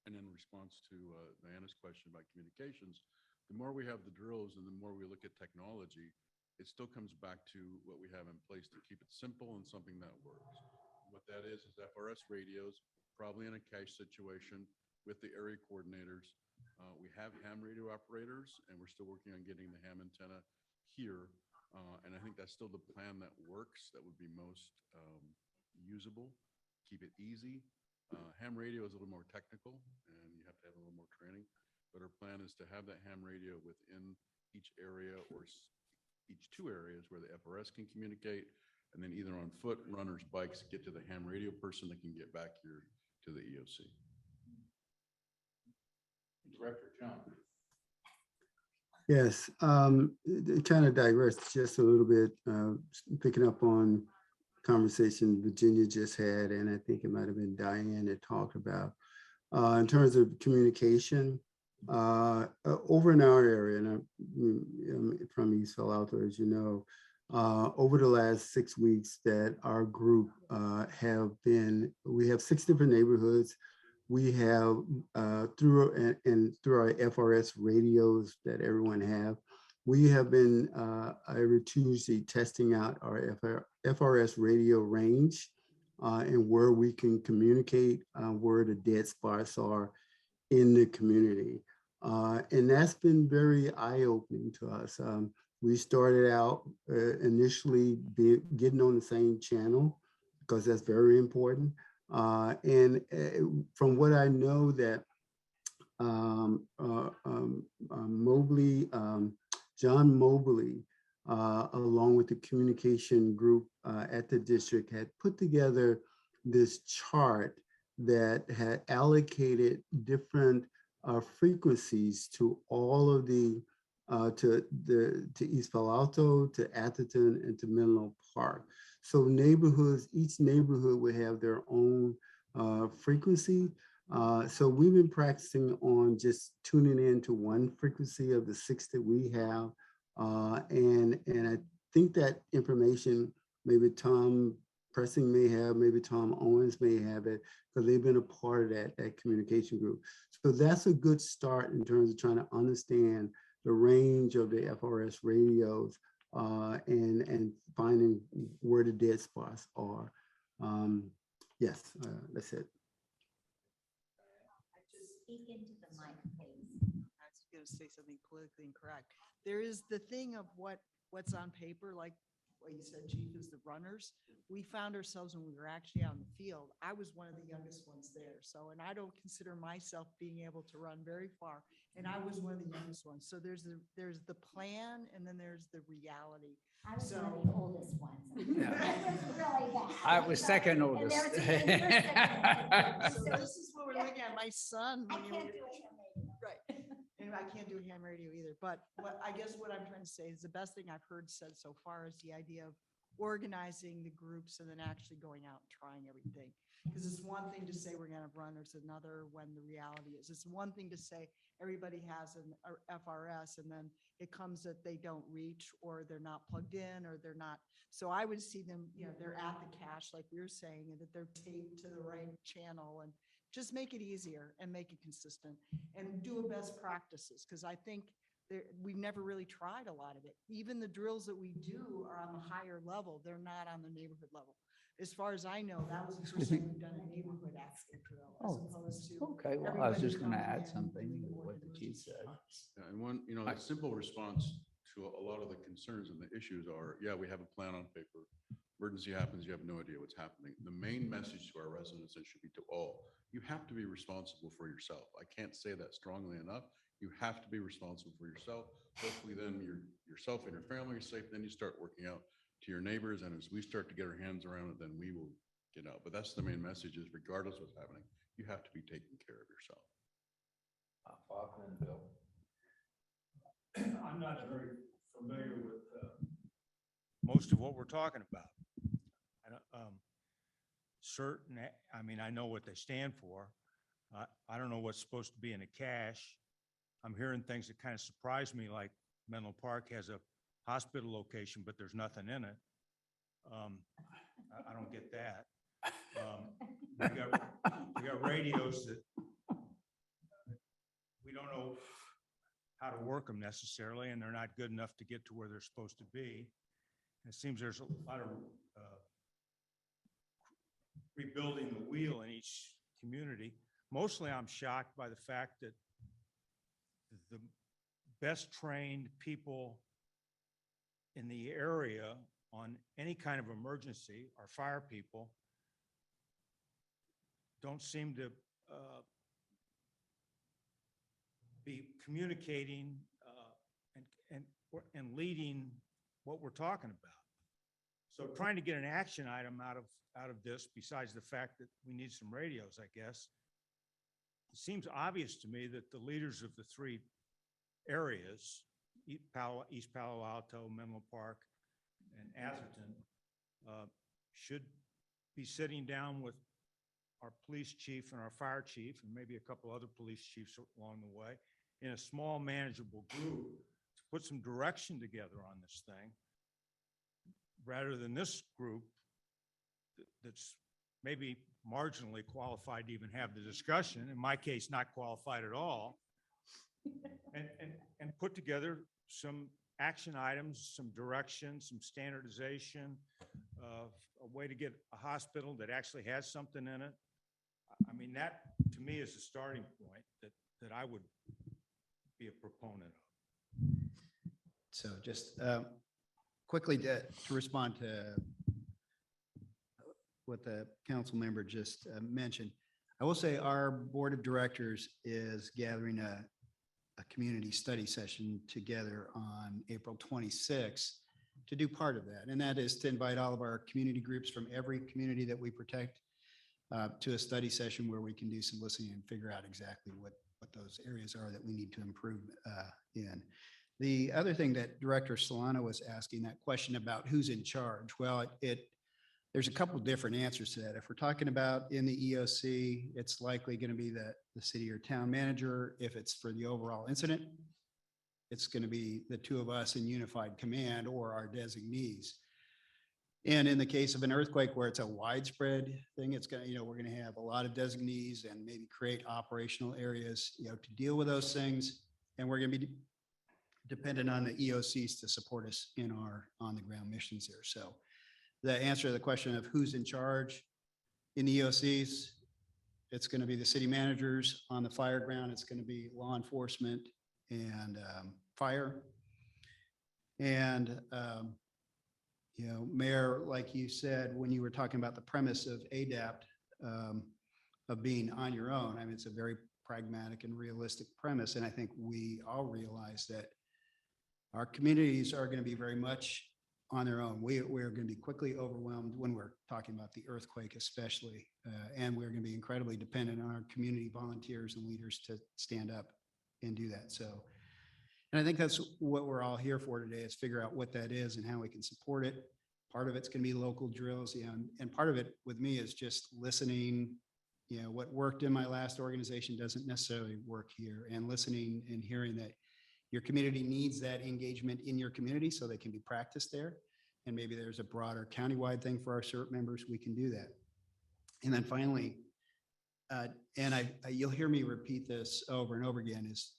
S8: And in response to Diana's question about communications, the more we have the drills and the more we look at technology, it still comes back to what we have in place to keep it simple and something that works. What that is FRS radios, probably in a cache situation with the area coordinators. We have ham radio operators, and we're still working on getting the ham antenna here. And I think that's still the plan that works, that would be most usable, keep it easy. Ham radio is a little more technical, and you have to have a little more training. But our plan is to have that ham radio within each area or each 2 areas where the FRS can communicate, and then either on foot, runners, bikes, get to the ham radio person that can get back here to the EOC.
S1: Director Jones.
S12: Yes, kind of digress just a little bit, picking up on conversation Virginia just had, and I think it might have been Diane that talked about in terms of communication over in our area, and I'm from East Palo Alto, as you know, over the last 6 weeks that our group we have 6 different neighborhoods. We have through our FRS radios that everyone have, we have been every Tuesday testing out our FRS radio range and where we can communicate, where the dead spots are in the community. And that's been very eye-opening to us. We started out initially getting on the same channel, because that's very important. And from what I know that John Mobley, along with the communication group at the district, had put together this chart that had allocated different frequencies to all of to East Palo Alto, to Atherton, and to Menlo Park. So each neighborhood would have their own frequency. So we've been practicing on just tuning in to one frequency of the 6 that we have. And I think that information, maybe Tom Pressing may have, maybe Tom Owens may have it, because they've been a part of that communication group. So that's a good start in terms of trying to understand the range of the FRS radios and finding where the dead spots are. Yes, that's it.
S2: Speak into the mic, please.
S6: I was going to say something politically incorrect. There is the thing of what's on paper, like what you said, Chief, is the runners. We found ourselves when we were actually out in the field. I was one of the youngest ones there. So, and I don't consider myself being able to run very far. And I was one of the youngest ones. So there's the plan, and then there's the reality.
S2: I was one of the oldest ones.
S3: Yeah.
S2: It was really bad.
S3: I was second
S2: And there
S3: oldest.
S2: was a- and you were second.
S6: So this is what we're looking at. My son.
S2: I
S6: when you
S2: can't
S6: were-
S2: do it.
S6: Right. And I can't do ham radio either. But I guess what I'm trying to say is the best thing I've heard said so far is the idea of organizing the groups and then actually going out and trying everything. Because it's one thing to say we're going to have runners, another when the reality is. It's one thing to say everybody has an FRS, and then it comes that they don't reach, or they're not plugged in, or they're not. So I would see them, they're at the cache, like we were saying, and that they're taped to the right channel, and just make it easier and make it consistent and do a best practices. Cause I think we've never really tried a lot of it. Even the drills that we do are on the higher level. They're not on the neighborhood level. As far as I know, that was the first time we've done a neighborhood accident drill as opposed to.
S3: Okay, well, I was
S6: everybody
S3: just gonna
S6: coming
S3: add
S6: in
S3: something
S6: doing
S3: to
S6: more
S3: what the chief
S6: emergency
S3: said.
S6: parts.
S8: Yeah, and one, a simple response to a lot of the concerns and the issues are, yeah, we have a plan on paper. Emergency happens, you have no idea what's happening. The main message to our residents, and should be to all, you have to be responsible for yourself. I can't say that strongly enough. You have to be responsible for yourself. Hopefully then yourself and your family are safe. Then you start working out to your neighbors. And as we start to get our hands around it, then we will get out. But that's the main message is regardless of what's happening, you have to be taking care of yourself.
S1: Bob and Bill.
S14: I'm not very familiar with most of what we're talking about. I don't, certain, I mean, I know what they stand for. I don't know what's supposed to be in a cache. I'm hearing things that kind of surprise me, like Menlo Park has a hospital location, but there's nothing in it. I don't get that. We got radios that we don't know how to work them necessarily, and they're not good enough to get to where they're supposed to be. It seems there's a lot of rebuilding the wheel in each community. Mostly I'm shocked by the fact that the best trained people in the area on any kind of emergency, our fire people, don't seem to be communicating and leading what we're talking about. So trying to get an action item out of this, besides the fact that we need some radios, I guess, it seems obvious to me that the leaders of the three areas, East Palo Alto, Menlo Park, and Atherton, should be sitting down with our police chief and our fire chief, and maybe a couple other police chiefs along the way, in a small manageable group to put some direction together on this thing, rather than this group that's maybe marginally qualified to even have the discussion, in my case, not qualified at all, and put together some action items, some direction, some standardization of a way to get a hospital that actually has something in it. I mean, that to me is a starting point that I would be a proponent of.
S5: So just quickly to respond to what the council member just mentioned, I will say our board of directors is gathering a community study session together on April 26th to do part of that. And that is to invite all of our community groups from every community that we protect to a study session where we can do some listening and figure out exactly what those areas are that we need to improve in. The other thing that Director Solano was asking, that question about who's in charge. Well, there's a couple of different answers to that. If we're talking about in the EOC, it's likely going to be the city or town manager. If it's for the overall incident, it's going to be the two of us in unified command or our designees. And in the case of an earthquake where it's a widespread thing, it's going to, we're going to have a lot of designees and maybe create operational areas, to deal with those things. And we're going to be dependent on the EOCs to support us in our on the ground missions there. So the answer to the question of who's in charge in the EOCs, it's going to be the city managers. On the fire ground, it's going to be law enforcement and fire. And, Mayor, like you said, when you were talking about the premise of ADAPT, of being on your own, I mean, it's a very pragmatic and realistic premise. And I think we all realize that our communities are going to be very much on their own. We're going to be quickly overwhelmed when we're talking about the earthquake, especially, and we're going to be incredibly dependent on our community volunteers and leaders to stand up and do that. So, and I think that's what we're all here for today, is figure out what that is and how we can support it. Part of it's going to be local drills, and part of it with me is just listening. What worked in my last organization doesn't necessarily work here, and listening and hearing that your community needs that engagement in your community so they can be practiced there. And maybe there's a broader countywide thing for our CERT members, we can do that. And then finally, And you'll hear me repeat this over and over again, is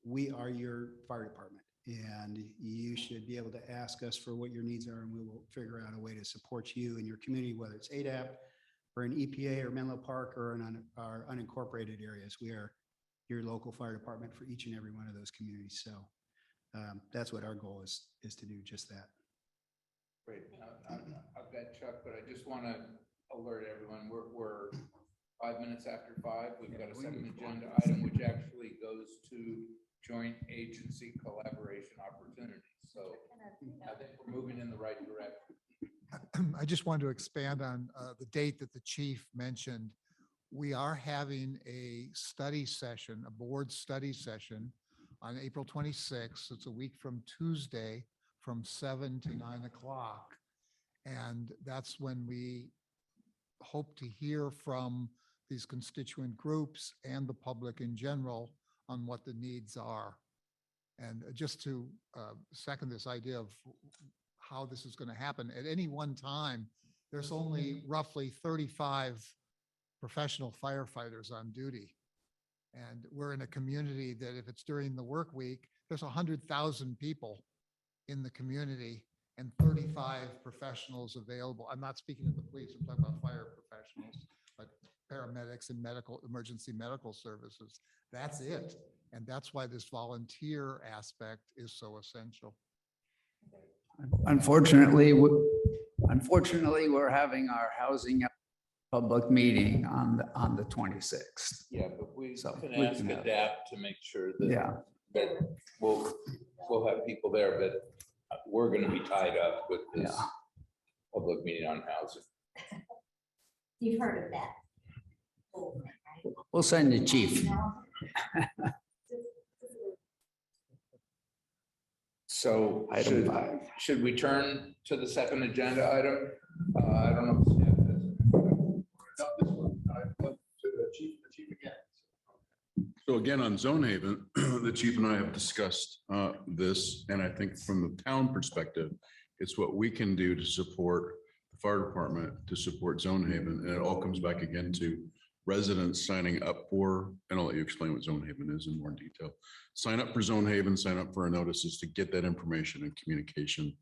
S5: we are your fire department, and you should be able to ask us for what your needs are, and we will figure out a way to support you and your community, whether it's ADAP or an EPA or Menlo Park or our unincorporated areas. We are your local fire department for each and every one of those communities. So that's what our goal is to do just that.
S1: Great. I've got Chuck, but I just want to alert everyone, we're 5 minutes after 5. We've got a second agenda item, which actually goes to joint agency collaboration opportunities. So I think we're moving in the right direction.
S7: I just wanted to expand on the date that the chief mentioned. We are having a study session, a board study session on April 26th. It's a week from Tuesday from 7 to 9 o'clock. And that's when we hope to hear from these constituent groups and the public in general on what the needs are. And just to second this idea of how this is going to happen, at any one time, there's only roughly 35 professional firefighters on duty. And we're in a community that if it's during the work week, there's 100,000 people in the community and 35 professionals available. I'm not speaking of the police, I'm talking about fire professionals, but paramedics and emergency medical services. That's it. And that's why this volunteer aspect is so essential.
S3: Unfortunately, we're having our housing public meeting on the 26th.
S1: Yeah, but we
S3: So
S1: can
S3: we
S1: ask
S3: can have-
S1: ADAPT to make sure that,
S3: Yeah.
S1: that we'll have people there, but we're going to be tied up with this
S3: Yeah.
S1: public meeting on housing.
S2: You've heard of that.
S3: We'll send the chief.
S1: So
S3: Item 5.
S1: should we turn to the second agenda item? I don't know if staff has.
S8: So again, on Zone Haven, the chief and I have discussed this, and I think from the town perspective, it's what we can do to support the fire department, to support Zone Haven, and it all comes back again to residents signing up for, and I'll let you explain what Zone Haven is in more detail. Sign up for Zone Haven, sign up for our notices to get that information and communication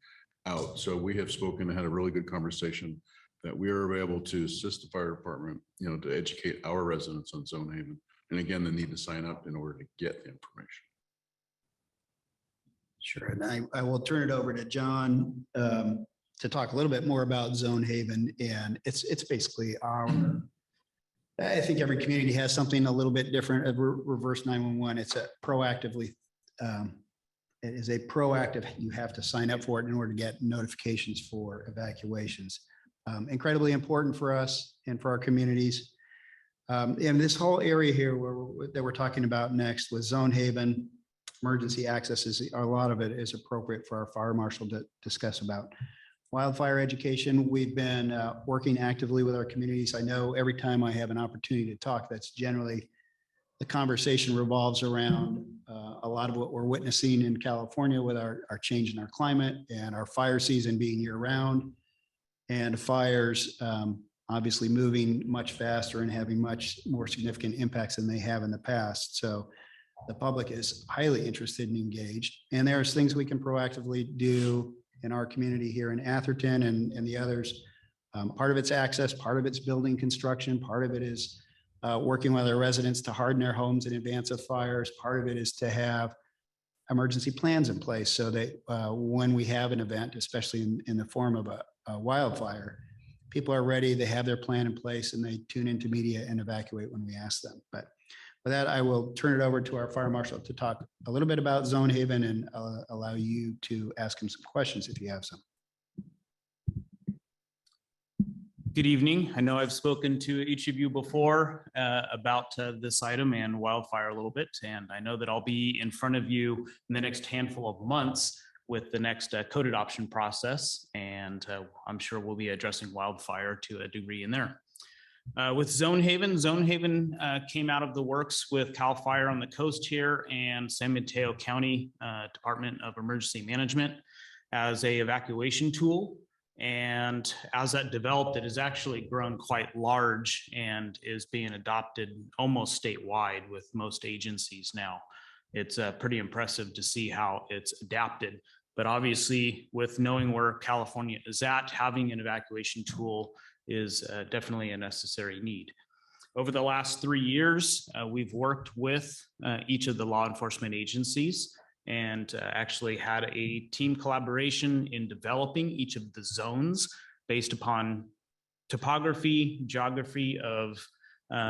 S8: out. So we have spoken and had a really good conversation that we are able to assist the fire department, to educate our residents on Zone Haven. And again, the need to sign up in order to get the information.
S5: Sure. And I will turn it over to John to talk a little bit more about Zone Haven. And it's basically I think every community has something a little bit different. Reverse 911. It's a proactively, it is a proactive, you have to sign up for it in order to get notifications for evacuations. Incredibly important for us and for our communities. And this whole area here that we're talking about next with Zone Haven, emergency access, a lot of it is appropriate for our fire marshal to discuss about. Wildfire education, we've been working actively with our communities. I know every time I have an opportunity to talk, that's generally the conversation revolves around a lot of what we're witnessing in California with our change in our climate and our fire season being year round, and fires obviously moving much faster and having much more significant impacts than they have in the past. So the public is highly interested and engaged, and there's things we can proactively do in our community here in Atherton and the others. Part of it's access, part of it's building construction, part of it is working with our residents to harden their homes in advance of fires. Part of it is to have emergency plans in place so that when we have an event, especially in the form of a wildfire, people are ready, they have their plan in place, and they tune into media and evacuate when we ask them. But with that, I will turn it over to our fire marshal to talk a little bit about Zone Haven and allow you to ask him some questions if you have some.
S9: Good evening. I know I've spoken to each of you before about this item and wildfire a little bit, and I know that I'll be in front of you in the next handful of months with the next code adoption process, and I'm sure we'll be addressing wildfire to a degree in there. With Zone Haven came out of the works with CAL FIRE on the coast here and San Mateo County Department of Emergency Management as a evacuation tool. And as that developed, it has actually grown quite large and is being adopted almost statewide with most agencies now. It's pretty impressive to see how it's adapted. But obviously, with knowing where California is at, having an evacuation tool is definitely a necessary need. Over the last 3 years, we've worked with each of the law enforcement agencies and actually had a team collaboration in developing each of the zones based upon topography, geography of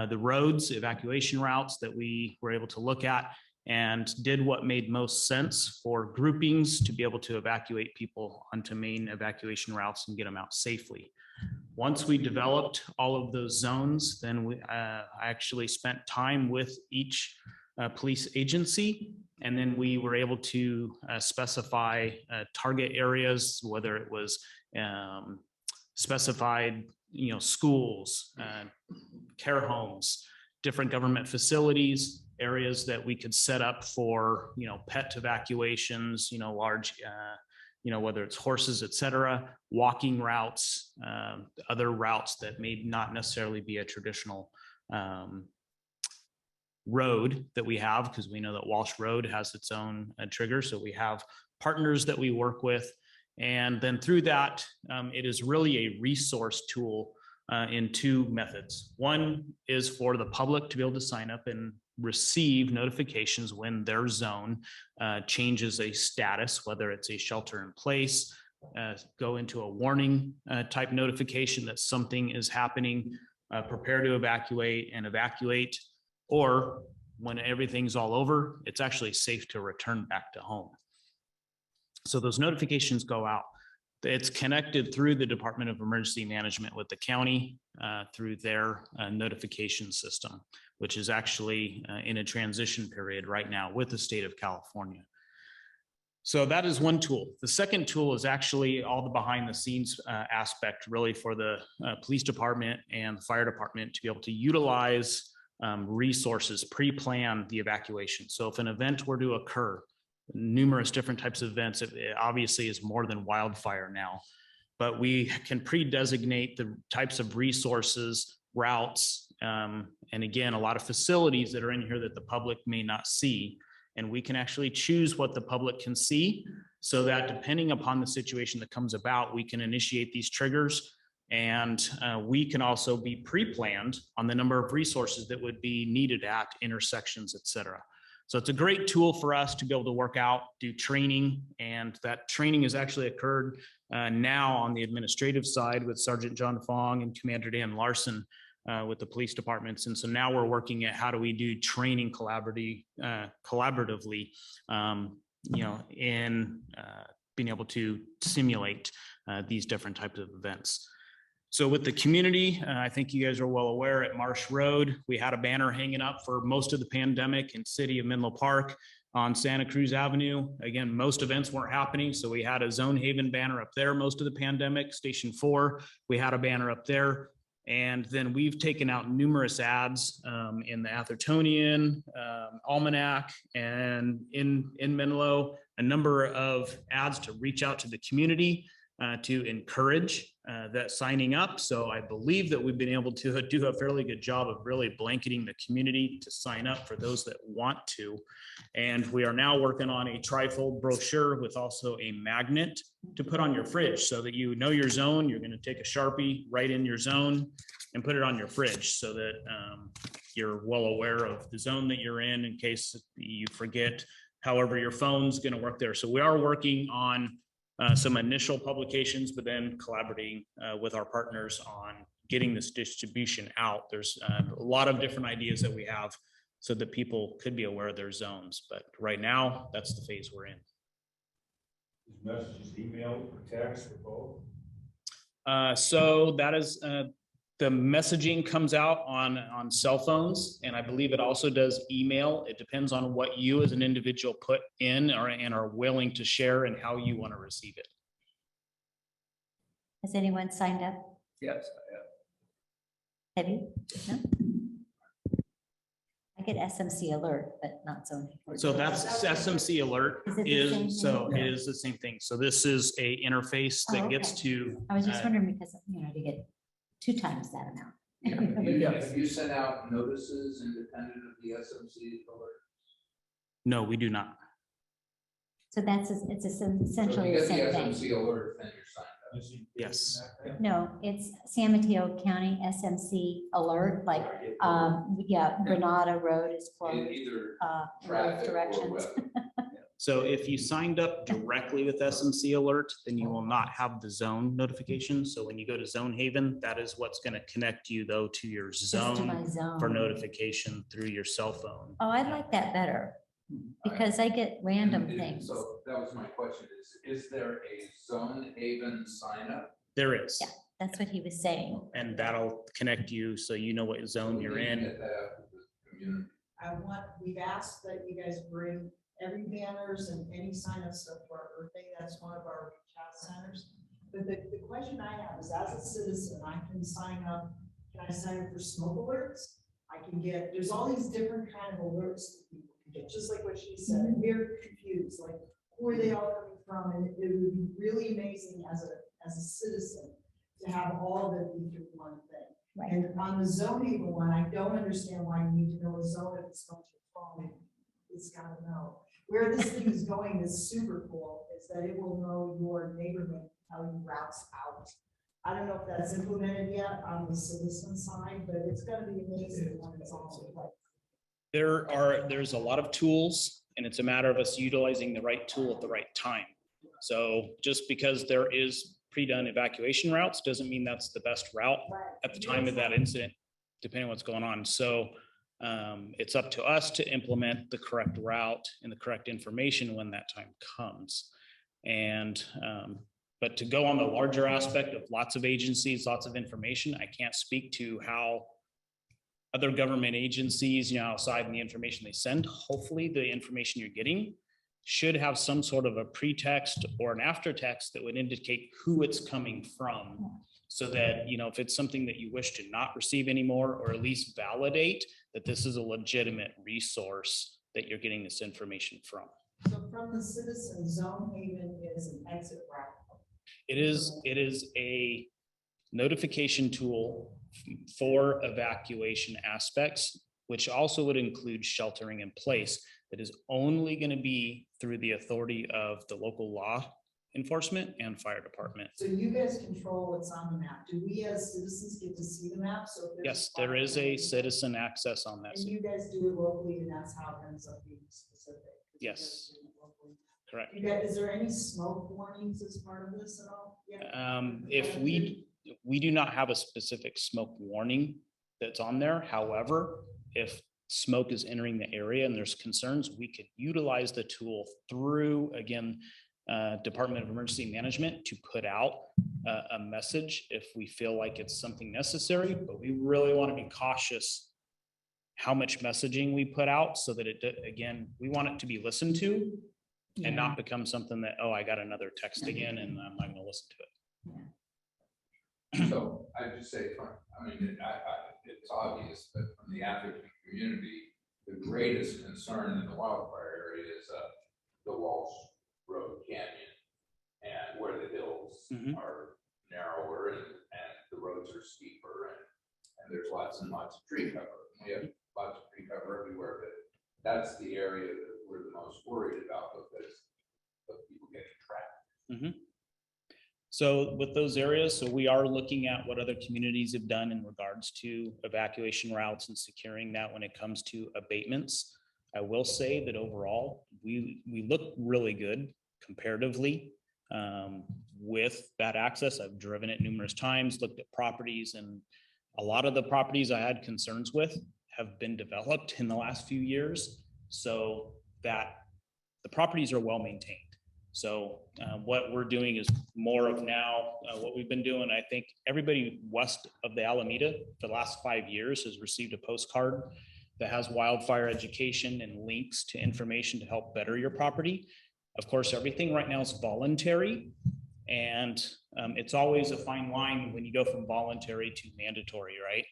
S9: the roads, evacuation routes that we were able to look at, and did what made most sense for groupings to be able to evacuate people onto main evacuation routes and get them out safely. Once we developed all of those zones, then I actually spent time with each police agency, and then we were able to specify target areas, whether it was specified, schools, care homes, different government facilities, areas that we could set up for, pet evacuations, large, whether it's horses, et cetera, walking routes, other routes that may not necessarily be a traditional road that we have, because we know that Walsh Road has its own trigger. So we have partners that we work with. And then through that, it is really a resource tool in two methods. One is for the public to be able to sign up and receive notifications when their zone changes a status, whether it's a shelter in place, go into a warning type notification that something is happening, prepare to evacuate and evacuate, or when everything's all over, it's actually safe to return back to home. So those notifications go out. It's connected through the Department of Emergency Management with the county through their notification system, which is actually in a transition period right now with the state of California. So that is one tool. The second tool is actually all the behind the scenes aspect, really, for the police department and the fire department to be able to utilize resources, pre-plan the evacuation. So if an event were to occur, numerous different types of events, it obviously is more than wildfire now, but we can pre-designate the types of resources, routes, and again, a lot of facilities that are in here that the public may not see. And we can actually choose what the public can see so that depending upon the situation that comes about, we can initiate these triggers. And we can also be pre-planned on the number of resources that would be needed at intersections, et cetera. So it's a great tool for us to be able to work out, do training, and that training has actually occurred now on the administrative side with Sergeant John Fong and Commander Dan Larson with the police departments. And so now we're working at how do we do training collaboratively, in being able to simulate these different types of events. So with the community, I think you guys are well aware at Marsh Road, we had a banner hanging up for most of the pandemic in city of Menlo Park on Santa Cruz Avenue. Again, most events weren't happening. So we had a Zone Haven banner up there most of the pandemic. Station 4, we had a banner up there. And then we've taken out numerous ads in the Athertonian, Almanac, and in Menlo, a number of ads to reach out to the community to encourage that signing up. So I believe that we've been able to do a fairly good job of really blanketing the community to sign up for those that want to. And we are now working on a trifold brochure with also a magnet to put on your fridge so that you know your zone. You're going to take a Sharpie, write in your zone and put it on your fridge so that you're well aware of the zone that you're in case you forget. However, your phone's going to work there. So we are working on some initial publications, but then collaborating with our partners on getting this distribution out. There's a lot of different ideas that we have so that people could be aware of their zones. But right now, that's the phase we're in.
S15: Is messages email or text or both?
S9: So that is the messaging comes out on cell phones, and I believe it also does email. It depends on what you as an individual put in and are willing to share and how you want to receive it.
S2: Has anyone signed up?
S15: Yes, I have.
S2: Have you? No? I get SMC alert, but not zoning.
S9: So that's SMC alert
S2: Is it the same
S9: is, so
S2: thing?
S9: it is the same thing. So this is a interface
S2: Oh,
S9: that gets
S2: okay.
S9: to.
S2: I was just wondering because, you know, to get 2 times that amount.
S1: Have you sent out notices independent of the SMC alert?
S9: No, we do not.
S2: So that's, it's essentially the
S1: So if you
S2: same
S1: get the
S2: thing.
S1: SMC alert, then you're signed up.
S9: Yes.
S2: No, it's San Mateo County SMC alert, like, Granada Road is closed.
S1: Either
S2: in both
S1: traffic or
S2: directions.
S1: weather.
S9: So if you signed up directly with SMC alert, then you will not have the zone notification. So when you go to Zone Haven, that is what's going to connect you though to your
S2: Just to my
S9: zone for
S2: zone.
S9: notification through your cell phone.
S2: Oh, I like that better because I get random things.
S1: So that was my question is there a Zone Haven sign up?
S9: There is.
S2: Yeah, that's what he was saying.
S9: And that'll connect you so you know what zone you're in.
S1: Get that out to the community.
S6: We've asked that you guys bring every banners and any sign up stuff to our Earth Day. That's one of our reach out centers. But the question I have is, as a citizen, I can sign up. Can I sign up for smoke alerts? I can get, there's all these different kind of alerts that people can get, just like what she said. And we're confused, like, who are they all coming from? And it would be really amazing as a citizen to have all of it be through one thing.
S2: Right.
S6: And on the zoning one, I don't understand why you need to know a zone if it's going to your phone. It's gotta know. Where this thing is going is super cool, is that it will know your neighborhood, how you routes out. I don't know if that's implemented yet on the citizen side, but it's gonna be amazing when it's all in place.
S9: There's a lot of tools and it's a matter of us utilizing the right tool at the right time. So just because there is pre-done evacuation routes doesn't mean that's the best route at the time of that incident, depending on what's going on. So it's up to us to implement the correct route and the correct information when that time comes. And but to go on the larger aspect of lots of agencies, lots of information, I can't speak to how other government agencies, outside in the information they send. Hopefully the information you're getting should have some sort of a pretext or an aftertext that would indicate who it's coming from, so that, if it's something that you wish to not receive anymore, or at least validate that this is a legitimate resource that you're getting this information from.
S6: So from the citizen, Zone Haven is an exit route.
S9: It is a notification tool for evacuation aspects, which also would include sheltering in place, that is only going to be through the authority of the local law enforcement and fire department.
S6: So you guys control what's on the map. Do we as citizens get to see the map? So if there's
S9: Yes, there is a citizen access on that.
S6: And you guys do it locally, and that's how it ends up being specific.
S9: Yes. Correct.
S6: You guys, is there any smoke warnings as part of this at all? Yeah.
S9: If we do not have a specific smoke warning that's on there. However, if smoke is entering the area and there's concerns, we could utilize the tool through, again, Department of Emergency Management to put out a message if we feel like it's something necessary, but we really want to be cautious how much messaging we put out, so that again, we want it to be listened to and not become something that, oh, I got another text again and I'm not going to listen to it.
S1: So I just say, it's obvious, but from the Atherton community, the greatest concern in the wildfire area is the Walsh Road Canyon, and where the hills are narrower and the roads are steeper, and there's lots and lots of tree cover. We have lots of tree cover everywhere, but that's the area that we're the most worried about, because of people getting trapped.
S9: So with those areas, so we are looking at what other communities have done in regards to evacuation routes and securing that when it comes to abatements. I will say that overall, we look really good comparatively with that access. I've driven it numerous times, looked at properties, and a lot of the properties I had concerns with have been developed in the last few years, so that the properties are well maintained. So what we're doing is more of now what we've been doing. I think everybody west of the Alameda for the last 5 years has received a postcard that has wildfire education and links to information to help better your property. Of course, everything right now is voluntary, And it's always a fine line when you go from voluntary to mandatory, right?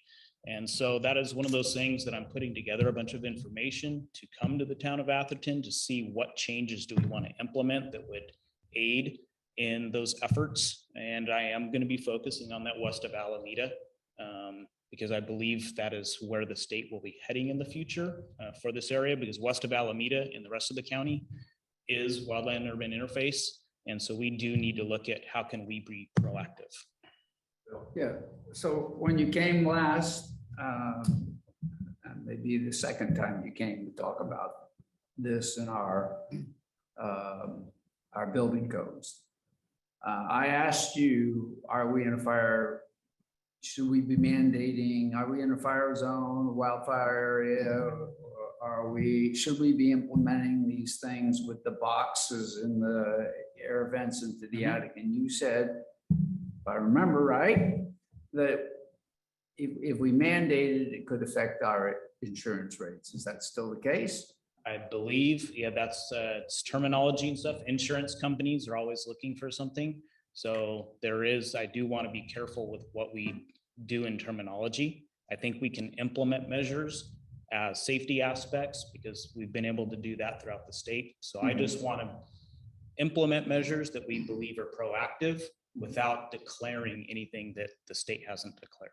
S9: And so that is one of those things that I'm putting together a bunch of information to come to the town of Atherton to see what changes do we want to implement that would aid in those efforts. And I am going to be focusing on that west of Alameda because I believe that is where the state will be heading in the future for this area, because west of Alameda and the rest of the county is wildland urban interface. And so we do need to look at how can we be proactive.
S3: Yeah, so when you came last, and maybe the second time you came to talk about this in our building codes, I asked you, are we in a fire? Should we be mandating, are we in a fire zone, wildfire area? Or should we be implementing these things with the boxes and the air vents into the attic? And you said, if I remember right, that if we mandated, it could affect our insurance rates. Is that still the case?
S9: I believe, yeah, that's it's terminology and stuff. Insurance companies are always looking for something. So I do want to be careful with what we do in terminology. I think we can implement measures as safety aspects because we've been able to do that throughout the state. So I just want to implement measures that we believe are proactive without declaring anything that the state hasn't declared.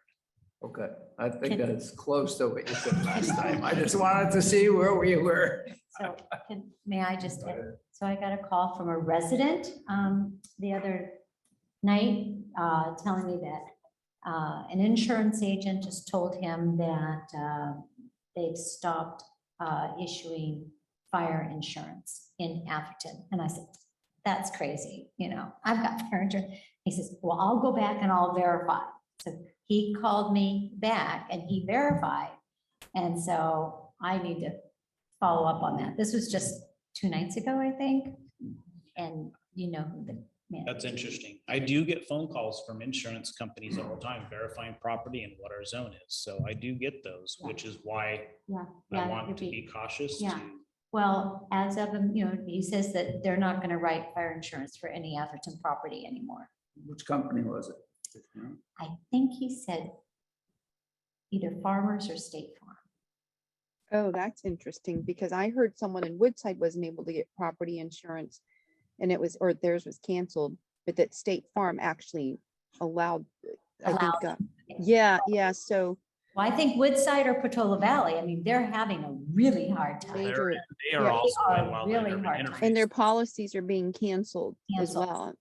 S3: Okay, I think that's close to what you said last time. I just wanted to see where we were.
S2: So may I just, so I got a call from a resident the other night telling me that an insurance agent just told him that they've stopped issuing fire insurance in Atherton. And I said, that's crazy. You know, I've got fire insurance. He says, well, I'll go back and I'll verify. So he called me back and he verified. And so I need to follow up on that. This was just 2 nights ago, I think. And you know who the man.
S9: That's interesting. I do get phone calls from insurance companies all the time verifying property and what our zone is. So I do get those, which is why I want to be cautious.
S2: Yeah. Well, as of, you know, he says that they're not going to write fire insurance for any Atherton property anymore.
S3: Which company was it?
S2: I think he said either Farmers or State Farm.
S11: Oh, that's interesting because I heard someone in Woodside wasn't able to get property insurance and it was, or theirs was canceled, but that State Farm actually allowed, I think, yeah. So.
S2: Well, I think Woodside or Patola Valley, I mean, they're having a really hard time.
S9: They are also in wildland
S2: really
S9: urban
S2: hard
S9: interface.
S11: And their policies are being canceled as well.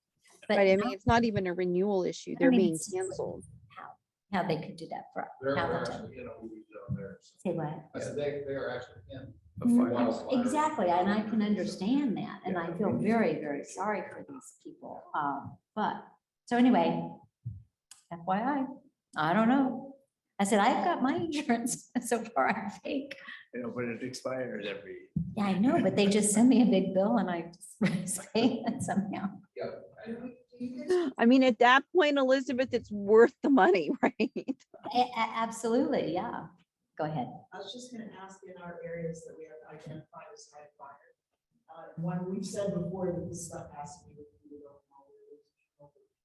S11: But I mean, it's not even a renewal issue. They're being canceled.
S2: How they could do that for Atherton. Say what?
S7: I said they are actually in.
S2: Exactly, and I can understand that, and I feel very, very sorry for these people. But, so anyway, FYI, I don't know. I said, I've got my insurance, so far I'm fake.
S3: You know, but it expires every.
S2: Yeah, I know, but they just send me a big bill and I just pay it somehow.
S11: I mean, at that point, Elizabeth, it's worth the money, right?
S2: Absolutely, yeah. Go ahead.
S6: I was just gonna ask, in our areas that we have identified as high fire, one, we've said before that this stuff has to be with you,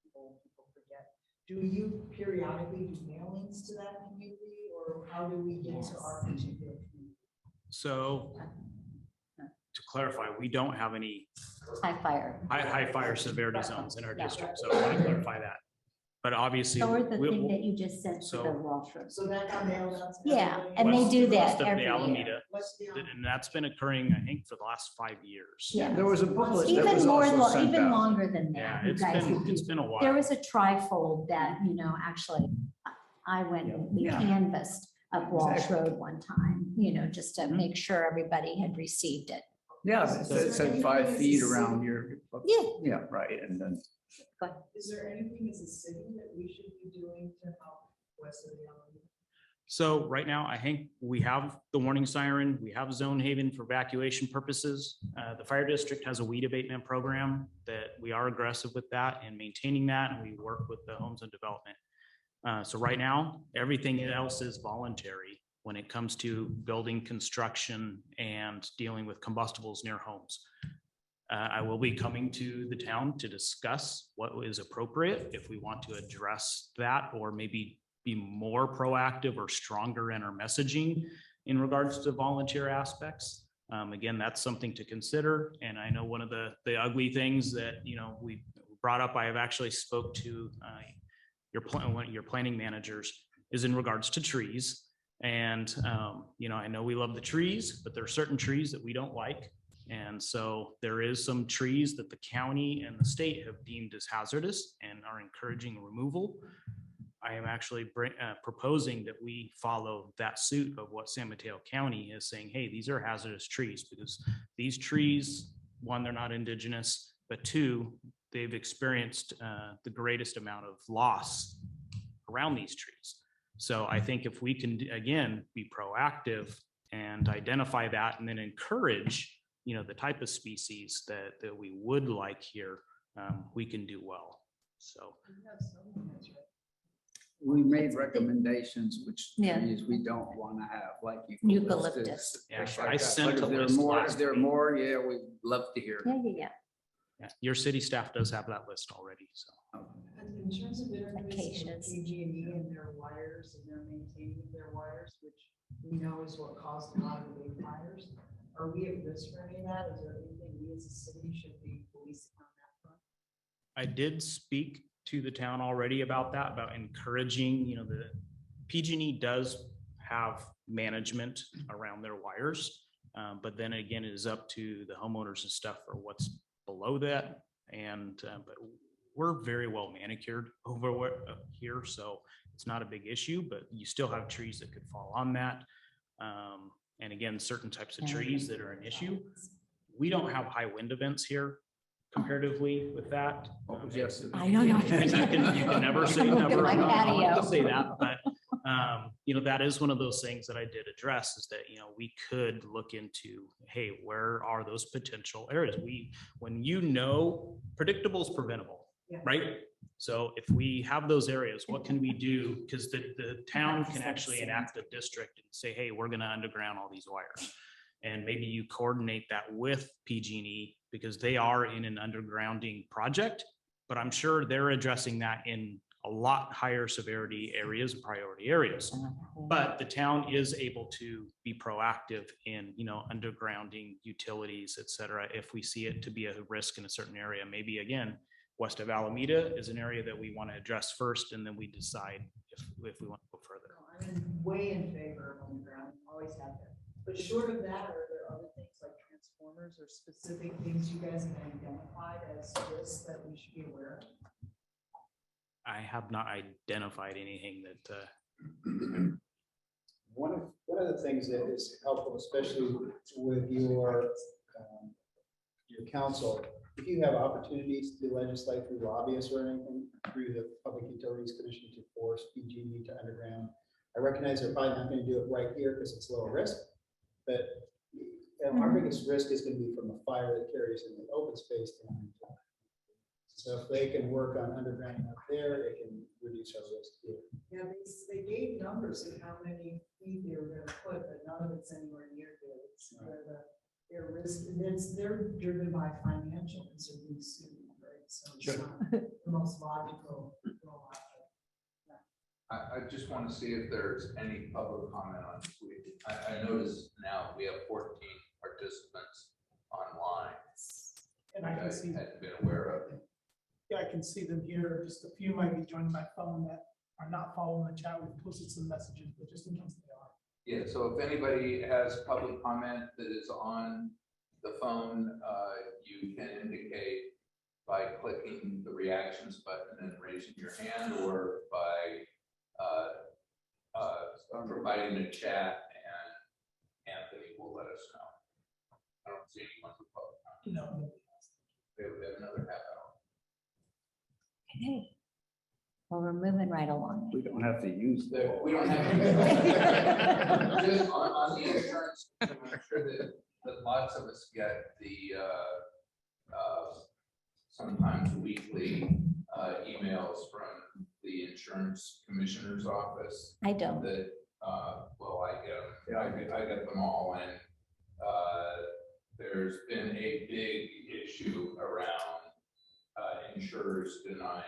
S6: people forget. Do you periodically do mailings to that community, or how do we get to our particular community?
S9: So to clarify, we don't have any
S2: high
S9: fire severity zones in our district. So I want to clarify that. But obviously.
S2: Or the thing that you just sent to the Walsh Road.
S6: So that got mailed out to
S2: Yeah,
S6: everybody?
S2: and they do that
S9: West of
S2: every
S9: the Alameda,
S2: year.
S9: and that's been occurring, I think, for the last 5 years.
S2: Yeah.
S3: There was a booklet that
S2: Even
S3: was
S2: more,
S3: also sent
S2: even
S3: out.
S2: longer than
S9: Yeah,
S2: that. you guys would do.
S9: it's been a while.
S2: There was a trifold that, you know, actually, I went and we canvassed up Walsh Road one time, you know, just to make sure everybody had received it.
S3: Yeah, it said 5 feet around your. Yeah, right, and then.
S6: Is there anything as a city that we should be doing to help west of the Alameda?
S9: So right now, I think we have the warning siren, we have zone haven for evacuation purposes. The fire district has a weed abatement program that we are aggressive with that and maintaining that, and we work with the homes and development. So right now, everything else is voluntary when it comes to building construction and dealing with combustibles near homes. I will be coming to the town to discuss what is appropriate, if we want to address that, or maybe be more proactive or stronger in our messaging in regards to volunteer aspects. Again, that's something to consider. And I know one of the ugly things that, we brought up, I have actually spoke to one of your planning managers, is in regards to trees. And, I know we love the trees, but there are certain trees that we don't like. And so there is some trees that the county and the state have deemed as hazardous and are encouraging removal. I am actually proposing that we follow that suit of what San Mateo County is saying, hey, these are hazardous trees, because these trees, one, they're not indigenous, but two, they've experienced the greatest amount of loss around these trees. So I think if we can, again, be proactive and identify that and then encourage, the type of species that we would like here, we can do well. So.
S3: We made recommendations which
S2: Yeah.
S3: trees we don't want to have, like
S2: Eucalyptus.
S9: Yeah,
S3: things
S9: I
S3: like that.
S9: sent
S3: But
S9: a
S3: if there are
S9: list
S3: more,
S9: last
S3: if there are
S9: week.
S3: more, yeah, we'd love to hear.
S2: Yeah.
S9: Yeah, your city staff does have that list already, so.
S6: In terms of interfacing with
S2: Acacias.
S6: PG&E and their wires and their maintaining of their wires, which we know is what caused a lot of the big fires, are we at risk for any of that? Is there anything we as a city should be policing on that front?
S9: I did speak to the town already about that, about encouraging, the PG&E does have management around their wires. But then again, it is up to the homeowners and stuff for what's below that. And, but we're very well manicured over here, so it's not a big issue, but you still have trees that could fall on that. And again, certain types of trees that are an issue. We don't have high wind events here comparatively with that.
S3: Yes.
S2: I know.
S9: You can never say
S2: Look at
S9: never.
S2: my
S9: I'm not gonna
S2: patio.
S9: say that, but that is one of those things that I did address, is that, we could look into, hey, where are those potential areas? When predictable is preventable,
S6: Yeah.
S9: right? So if we have those areas, what can we do? Because the town can actually enact a district and say, hey, we're gonna underground all these wires. And maybe you coordinate that with PG&E, because they are in an undergrounding project, but I'm sure they're addressing that in a lot higher severity areas, priority areas. But the town is able to be proactive in, undergrounding utilities, et cetera, if we see it to be a risk in a certain area. Maybe again, west of Alameda is an area that we want to address first, and then we decide if we want to go further.
S6: I'm way in favor of underground, always have been. But short of that, are there other things like transformers or specific things you guys have identified as risks that we should be aware of?
S9: I have not identified anything that.
S5: One of the things that is helpful, especially with your council, if you have opportunities to legislate through lobbyists or anything through the Public Utilities Commission to force PG&E to underground, I recognize they're probably not going to do it right here because it's low risk, but our biggest risk is going to be from a fire that carries in the open space down. So if they can work on underground up there, it can reduce our risk here.
S6: Yeah, they gave numbers of how many feet they were gonna put, but none of it's anywhere near there. It's their risk, and they're driven by financial concerns, right? So it's not the most logical.
S1: I just want to see if there's any public comment on this week. I noticed now we have 14 participants online.
S9: And I can see,
S1: hadn't been aware of.
S9: yeah, I can see them here. Just a few might be joining my phone that are not following the chat. We've posted some messages, but just in case they are.
S1: Yeah, so if anybody has public comment that is on the phone, you can indicate by clicking the reactions button and raising your hand, or by providing a chat, and Anthony will let us know. I don't see anyone with public comment.
S9: No.
S1: We have another half hour.
S2: Okay. Well, we're moving right along.
S3: We don't have to use that.
S1: We don't have. Just on the insurance, to make sure that lots of us get the sometimes weekly emails from the insurance commissioner's office.
S2: I don't.
S1: That well, I get them. Yeah, I get them all, and there's been a big issue around insurers denying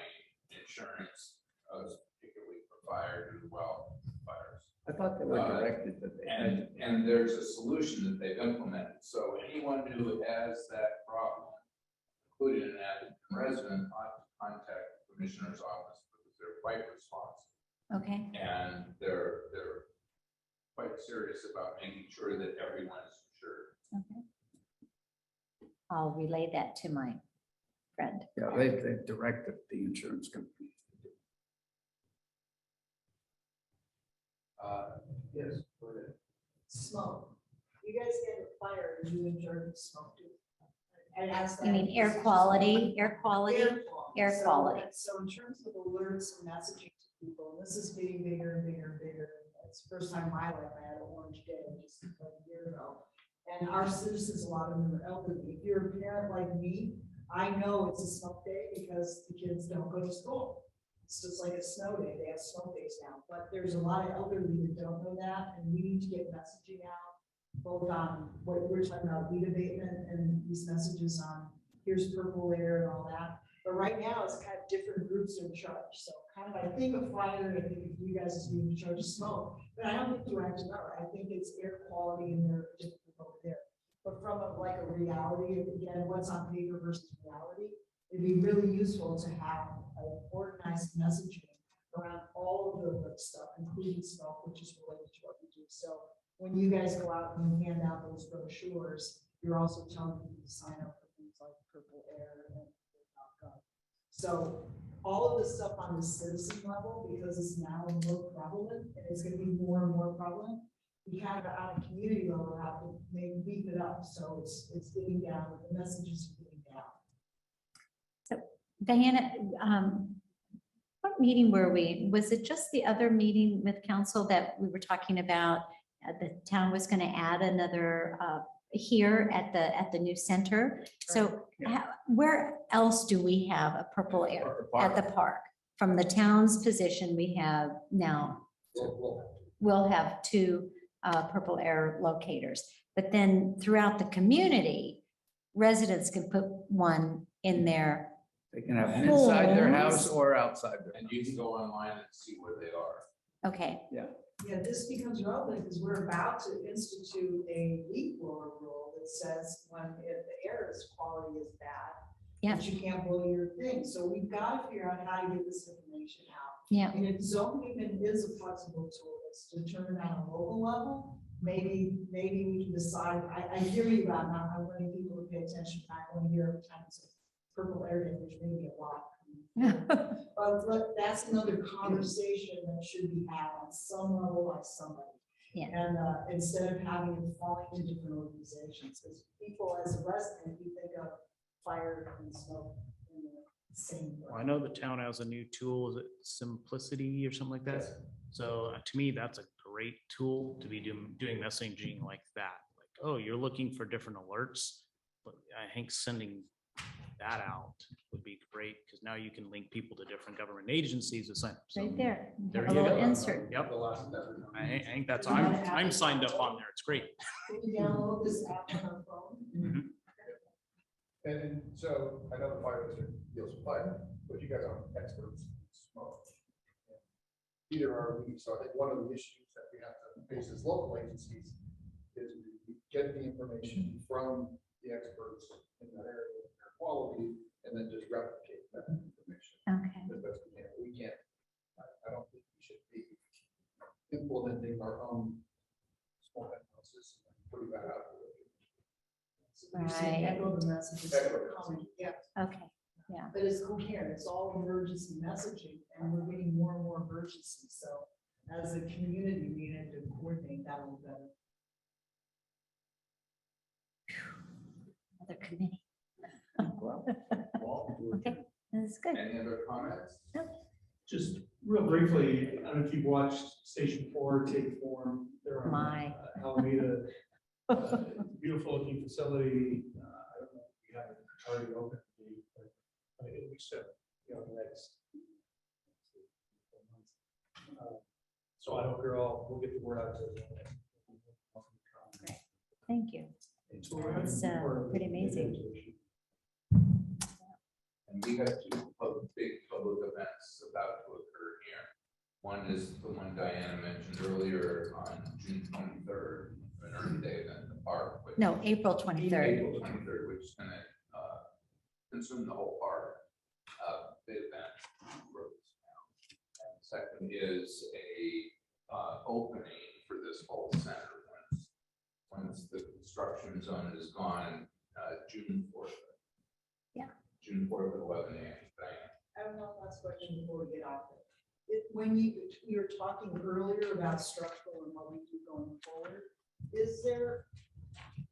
S1: insurance, particularly for fire due to wildfires.
S3: I thought they were directed that they had.
S1: And there's a solution that they've implemented. So anyone who has that problem, including an Atherton resident, ought to contact the commissioner's office because they're quite responsive.
S2: Okay,
S1: And they're quite serious about making sure that everyone is insured.
S2: okay. I'll relay that to my friend.
S3: Yeah, they've directed the insurance companies to do. Yes, go ahead.
S6: Smoke. You guys get a fire, are you in charge of smoke too? And ask
S2: You
S6: that
S2: mean air
S6: because-
S2: quality, air quality? Air
S6: So-
S2: quality.
S6: So in terms of alerts and messaging to people, and this is getting bigger and bigger and bigger. It's the first time in my life I had an orange day just like a year ago. And our citizens, a lot of them are elderly. If you're a parent like me, I know it's a smoke day because the kids don't go to school. It's just like a snow day. They have snow days now, but there's a lot of elderly that don't know that, and we need to get messaging out, both on what we're talking about, weed abatement, and these messages on here's purple air and all that. But right now, it's kind of different groups are in charge. So kind of, I think of fire, I think of you guys as being in charge of smoke, but I don't think you actually are. I think it's air quality and they're different over there. But from like a reality, again, what's on paper versus reality, it'd be really useful to have an organized messaging around all of the work stuff, including smoke, which is related to what we do. So when you guys go out and hand out those brochures, you're also telling people to sign up for things like purple air and so all of this stuff on the citizen level, because it's now more prevalent and it's going to be more and more prevalent, we kind of on a community level have to maybe beef it up. So it's getting down, the messages are getting down.
S2: So Diana, what meeting were we? Was it just the other meeting with council that we were talking about? The town was going to add another here at the new center. So where else do we have a purple air at the park? From the town's position, we have now, we'll have two purple air locators. But then throughout the community, residents can put one in their
S3: They can have it inside their house
S2: homes.
S3: or outside their.
S1: And you can go online and see where they are.
S2: Okay,
S6: Yeah, this becomes relevant because we're about to institute a leaf blower rule that says if the air quality is bad,
S2: yeah,
S6: that you can't blow your thing. So we've got to figure out how to get this information out.
S2: yeah.
S6: And if zoning is a flexible tool that's determined on a local level, maybe we can decide, I hear you about not, I wanting people to pay attention. I want to hear every time it's a purple area, which may be a lot. But look, that's another conversation that should be had on some level by somebody.
S2: Yeah.
S6: And instead of having it fall into different organizations, because people as a resident, you think of fire and smoke in the same
S9: Well,
S6: way.
S9: I know the town has a new tool, is it Simplicity or something like that? So to me, that's a great tool to be doing messaging like that. Like, oh, you're looking for different alerts, but I think sending that out would be great because now you can link people to different government agencies to sign up. So
S2: Right there.
S9: there
S2: Have a
S9: you
S2: little
S9: go.
S2: insert.
S9: Yep. I think that's, I'm signed up on there. It's great.
S6: Can you download this app on our phone?
S9: Mhm.
S4: And so I know the fire district deals with fire, but you guys aren't experts in smoke. Either are we. So I think one of the issues that we have to face as local agencies is we get the information from the experts in that area, their quality, and then just replicate that information.
S2: Okay.
S4: As best we can. We can't, I don't think we should be implementing our own smoke analysis and putting that out.
S6: You're saying
S2: Right.
S6: echo the messages that are coming, yeah.
S2: Okay, yeah.
S6: But it's coherent, it's all emergency messaging, and we're getting more and more emergency, so as a community, we need to coordinate that a little better.
S2: Another committee. Okay, that's good.
S1: Any other comments?
S10: Just real briefly, I don't know if you've watched Station 4 take form. They're on
S2: My.
S10: Alameda. Beautiful looking facility. I don't know if we have it already open, but it we should, the next. So I hope we'll get the word out to everyone.
S2: Thank you. That's pretty amazing.
S1: And we have two big public events about to occur here. One is the one Diana mentioned earlier on June 23rd, an Earth Day event in the park. which-
S2: No, April 23rd.
S1: April 23rd, which is going to consume the whole park. Big event. And second is a opening for this whole center once the construction zone is gone, June 4th.
S2: Yeah.
S1: June 4th at 11 a.m.
S6: I have one last question before we get off it. When you were talking earlier about structural and what we do going forward, would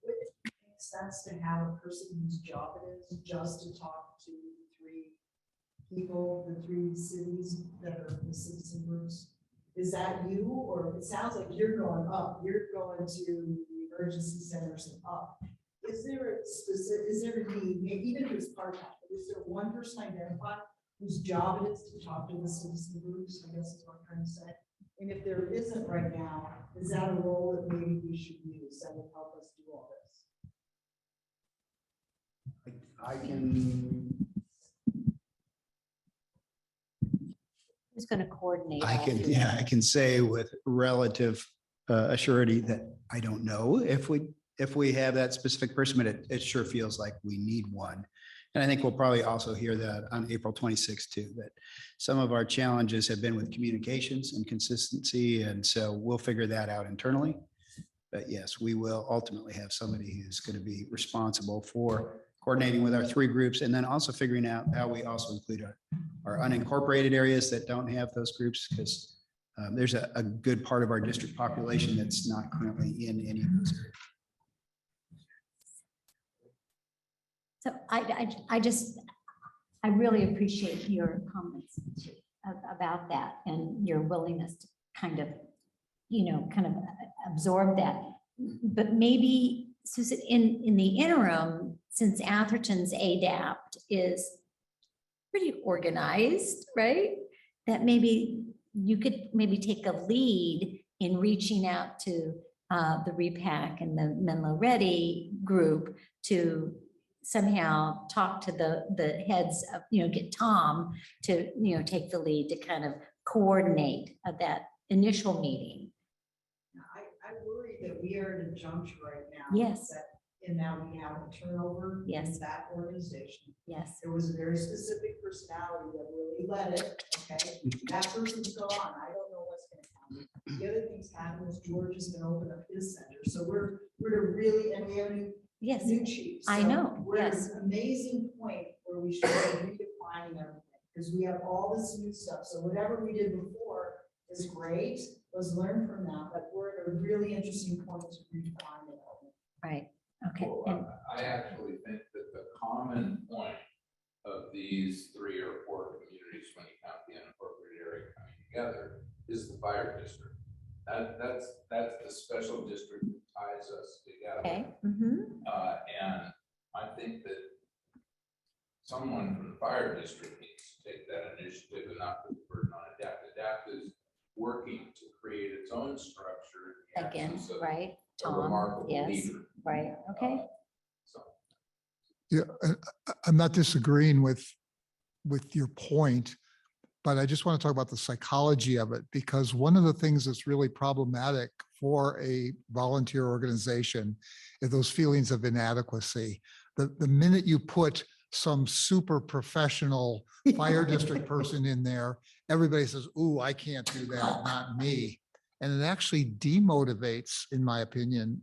S6: it make sense to have a person whose job it is just to talk to the three people, the three cities that are the citizen groups? Is that you, or it sounds like you're going up, you're going to the emergency centers and up. Is there a need, maybe even if it's part-time, but is there one person identified whose job it is to talk to the citizen groups, I guess is what I'm trying to say. And if there isn't right now, is that a role that maybe we should use that will help us do all this?
S5: I can,
S2: Who's going to coordinate?
S5: I
S2: all
S5: can,
S2: three?
S5: yeah, I can say with relative assurity that I don't know if we have that specific person, but it sure feels like we need one. And I think we'll probably also hear that on April 26th too, that some of our challenges have been with communications and consistency. And so we'll figure that out internally. But yes, we will ultimately have somebody who's going to be responsible for coordinating with our three groups and then also figuring out how we also include our unincorporated areas that don't have those groups, because there's a good part of our district population that's not currently in any of those areas.
S2: So I really appreciate your comments about that and your willingness to kind of absorb that. But maybe, Susan, in the interim, since Atherton's ADAPT is pretty organized, right? That maybe you could maybe take a lead in reaching out to the REPAC and the Menlo Ready group to somehow talk to the heads of, get Tom to, take the lead to kind of coordinate that initial meeting.
S6: I worry that we are at a juncture right now.
S2: Yes.
S6: And now we have a turnover.
S2: Yes.
S6: In that organization.
S2: Yes.
S6: There was a very specific personality that really led it, okay? That person's gone. I don't know what's gonna happen. The other things happen is George is gonna open up his center. So we're really, and we have new chiefs.
S2: I
S6: So
S2: know,
S6: we're at
S2: yes.
S6: an amazing point where we should be redefining everything, because we have all this new stuff. So whatever we did before is great. Let's learn from that, but we're at a really interesting point to redefine it.
S2: Right, okay.
S1: Well, I actually think that the common point of these 3 or 4 communities, when you count the unincorporated area coming together, is the fire district. That's the special district that ties us together.
S2: Okay.
S1: And I think that someone from the fire district needs to take that initiative and not put the burden on ADAPT. ADAPT is working to create its own structure. in the
S2: Again,
S1: absence of
S2: right,
S1: a
S2: Tom,
S1: remarkable
S2: yes,
S1: leader.
S2: right, okay.
S1: So.
S7: Yeah, I'm not disagreeing with your point, but I just want to talk about the psychology of it, because one of the things that's really problematic for a volunteer organization is those feelings of inadequacy. The minute you put some super professional fire district person in there, everybody says, "Ooh, I can't do that, not me." And it actually demotivates, in my opinion,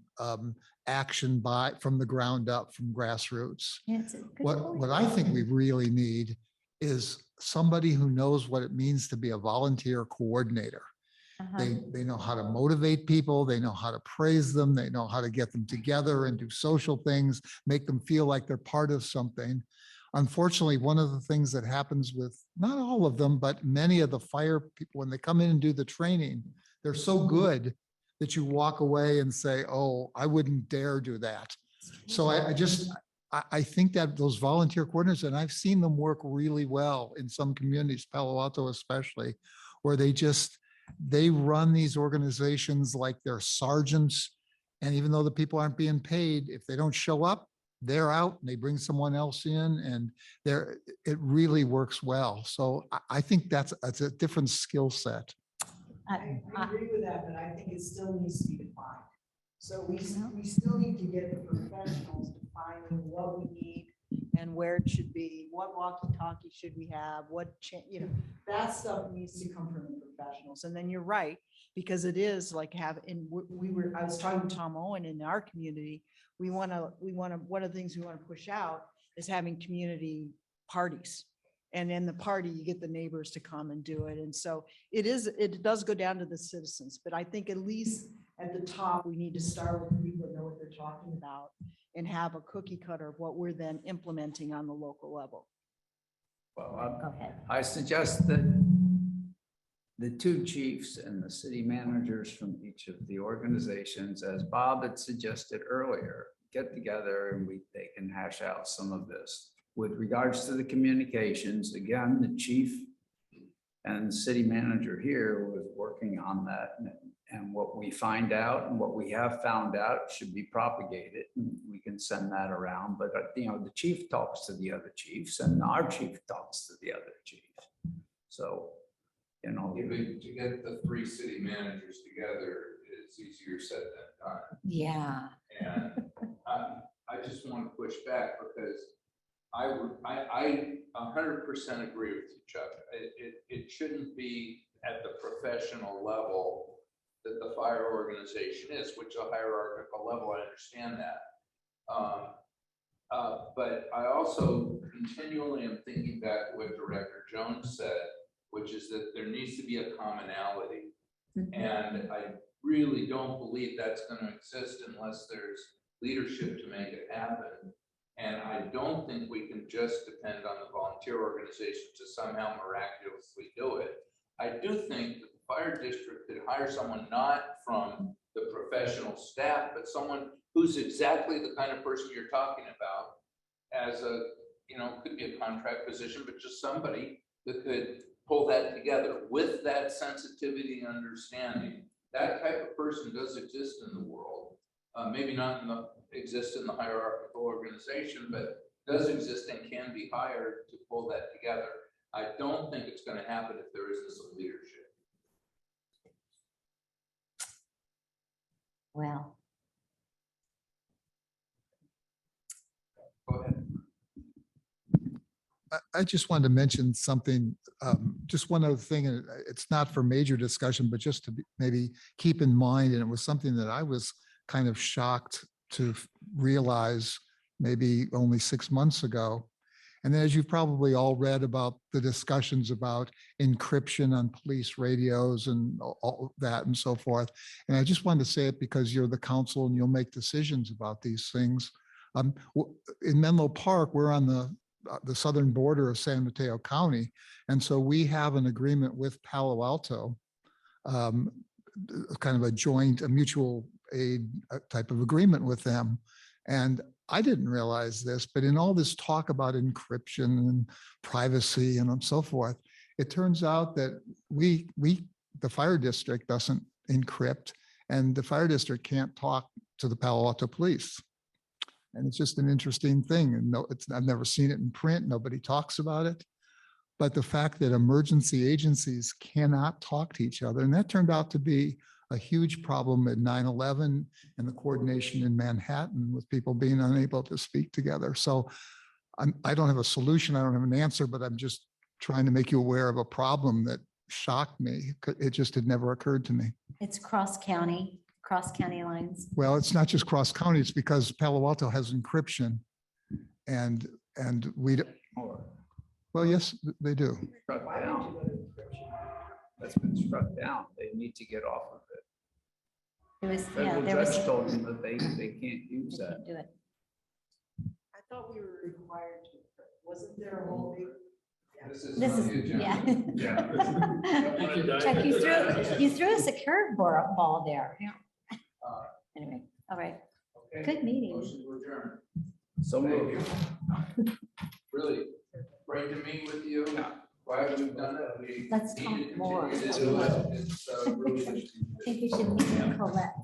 S7: action from the ground up, from grassroots.
S2: Yeah, it's a good
S7: What
S2: point.
S7: I think we really need is somebody who knows what it means to be a volunteer coordinator. They know how to motivate people, they know how to praise them, they know how to get them together and do social things, make them feel like they're part of something. Unfortunately, one of the things that happens with, not all of them, but many of the fire people, when they come in and do the training, they're so good that you walk away and say, "Oh, I wouldn't dare do that." So I think that those volunteer coordinators, and I've seen them work really well in some communities, Palo Alto especially, where they run these organizations like they're sergeants. And even though the people aren't being paid, if they don't show up, they're out and they bring someone else in and it really works well. So I think that's a different skill set.
S6: I agree with that, but I think it still needs to be defined. So we still need to get the professionals defining what we need and where it should be, what walkie-talkie should we have, that stuff needs to come from the professionals. And then you're right, because it is like I was talking to Tom Owen in our community. One of the things we want to push out is having community parties. And in the party, you get the neighbors to come and do it. And so it does go down to the citizens, but I think at least at the top, we need to start with people that know what they're talking about and have a cookie cutter of what we're then implementing on the local level.
S3: Well,
S2: Go ahead.
S3: I suggest that the two chiefs and the city managers from each of the organizations, as Bob had suggested earlier, get together and they can hash out some of this. With regards to the communications, again, the chief and the city manager here was working on that. And what we find out and what we have found out should be propagated. And we can send that around, but the chief talks to the other chiefs and our chief talks to the other chief. So,
S1: To get the 3 city managers together is easier said than done.
S2: Yeah.
S1: And I just want to push back because I 100% agree with you, Chuck. It shouldn't be at the professional level that the fire organization is, which a hierarchical level, I understand that. But I also continually am thinking back to what Director Jones said, which is that there needs to be a commonality. And I really don't believe that's going to exist unless there's leadership to make it happen. And I don't think we can just depend on the volunteer organization to somehow miraculously do it. I do think that the fire district could hire someone not from the professional staff, but someone who's exactly the kind of person you're talking about as could be a contract position, but just somebody that could pull that together with that sensitivity and understanding. That type of person does exist in the world. Maybe not exist in the hierarchical organization, but does exist and can be hired to pull that together. I don't think it's going to happen if there isn't some leadership.
S2: Well,
S1: Go ahead.
S7: I just wanted to mention something, just one other thing, and it's not for major discussion, but just to maybe keep in mind, and it was something that I was kind of shocked to realize maybe only 6 months ago. And then as you've probably all read about the discussions about encryption on police radios and all that and so forth. And I just wanted to say it because you're the council and you'll make decisions about these things. In Menlo Park, we're on the southern border of San Mateo County. And so we have an agreement with Palo Alto, kind of a mutual aid type of agreement with them. And I didn't realize this, but in all this talk about encryption and privacy and so forth, it turns out that the fire district doesn't encrypt and the fire district can't talk to the Palo Alto police. And it's just an interesting thing. And I've never seen it in print. Nobody talks about it. But the fact that emergency agencies cannot talk to each other, and that turned out to be a huge problem at 9/11 and the coordination in Manhattan with people being unable to speak together. So I don't have a solution. I don't have an answer, but I'm just trying to make you aware of a problem that shocked me. It just had never occurred to me.
S2: it's cross county lines.
S7: Well, it's not just cross county, it's because Palo Alto has encryption and we, well, yes, they do.
S3: struck down. That's been struck down. They need to get off of it.
S2: It was,
S3: Federal
S2: there was.
S3: judge told them that they can't use
S2: they
S3: that.
S2: can't do it.
S6: I thought we were required to, wasn't there a whole big?
S1: This is
S2: This
S1: on
S2: is,
S1: the agenda.
S2: yeah. Chuck, you threw us a curveball there. Anyway, all right.
S1: Okay.
S2: Good meeting.
S1: Motion to adjourn.
S3: So
S1: Thank
S3: moved.
S1: you. Really great to meet with you. Why have we done it? We
S2: Let's
S1: need to
S2: talk
S1: continue
S2: more.
S1: to do it. It's really
S2: I think we should meet in Colette.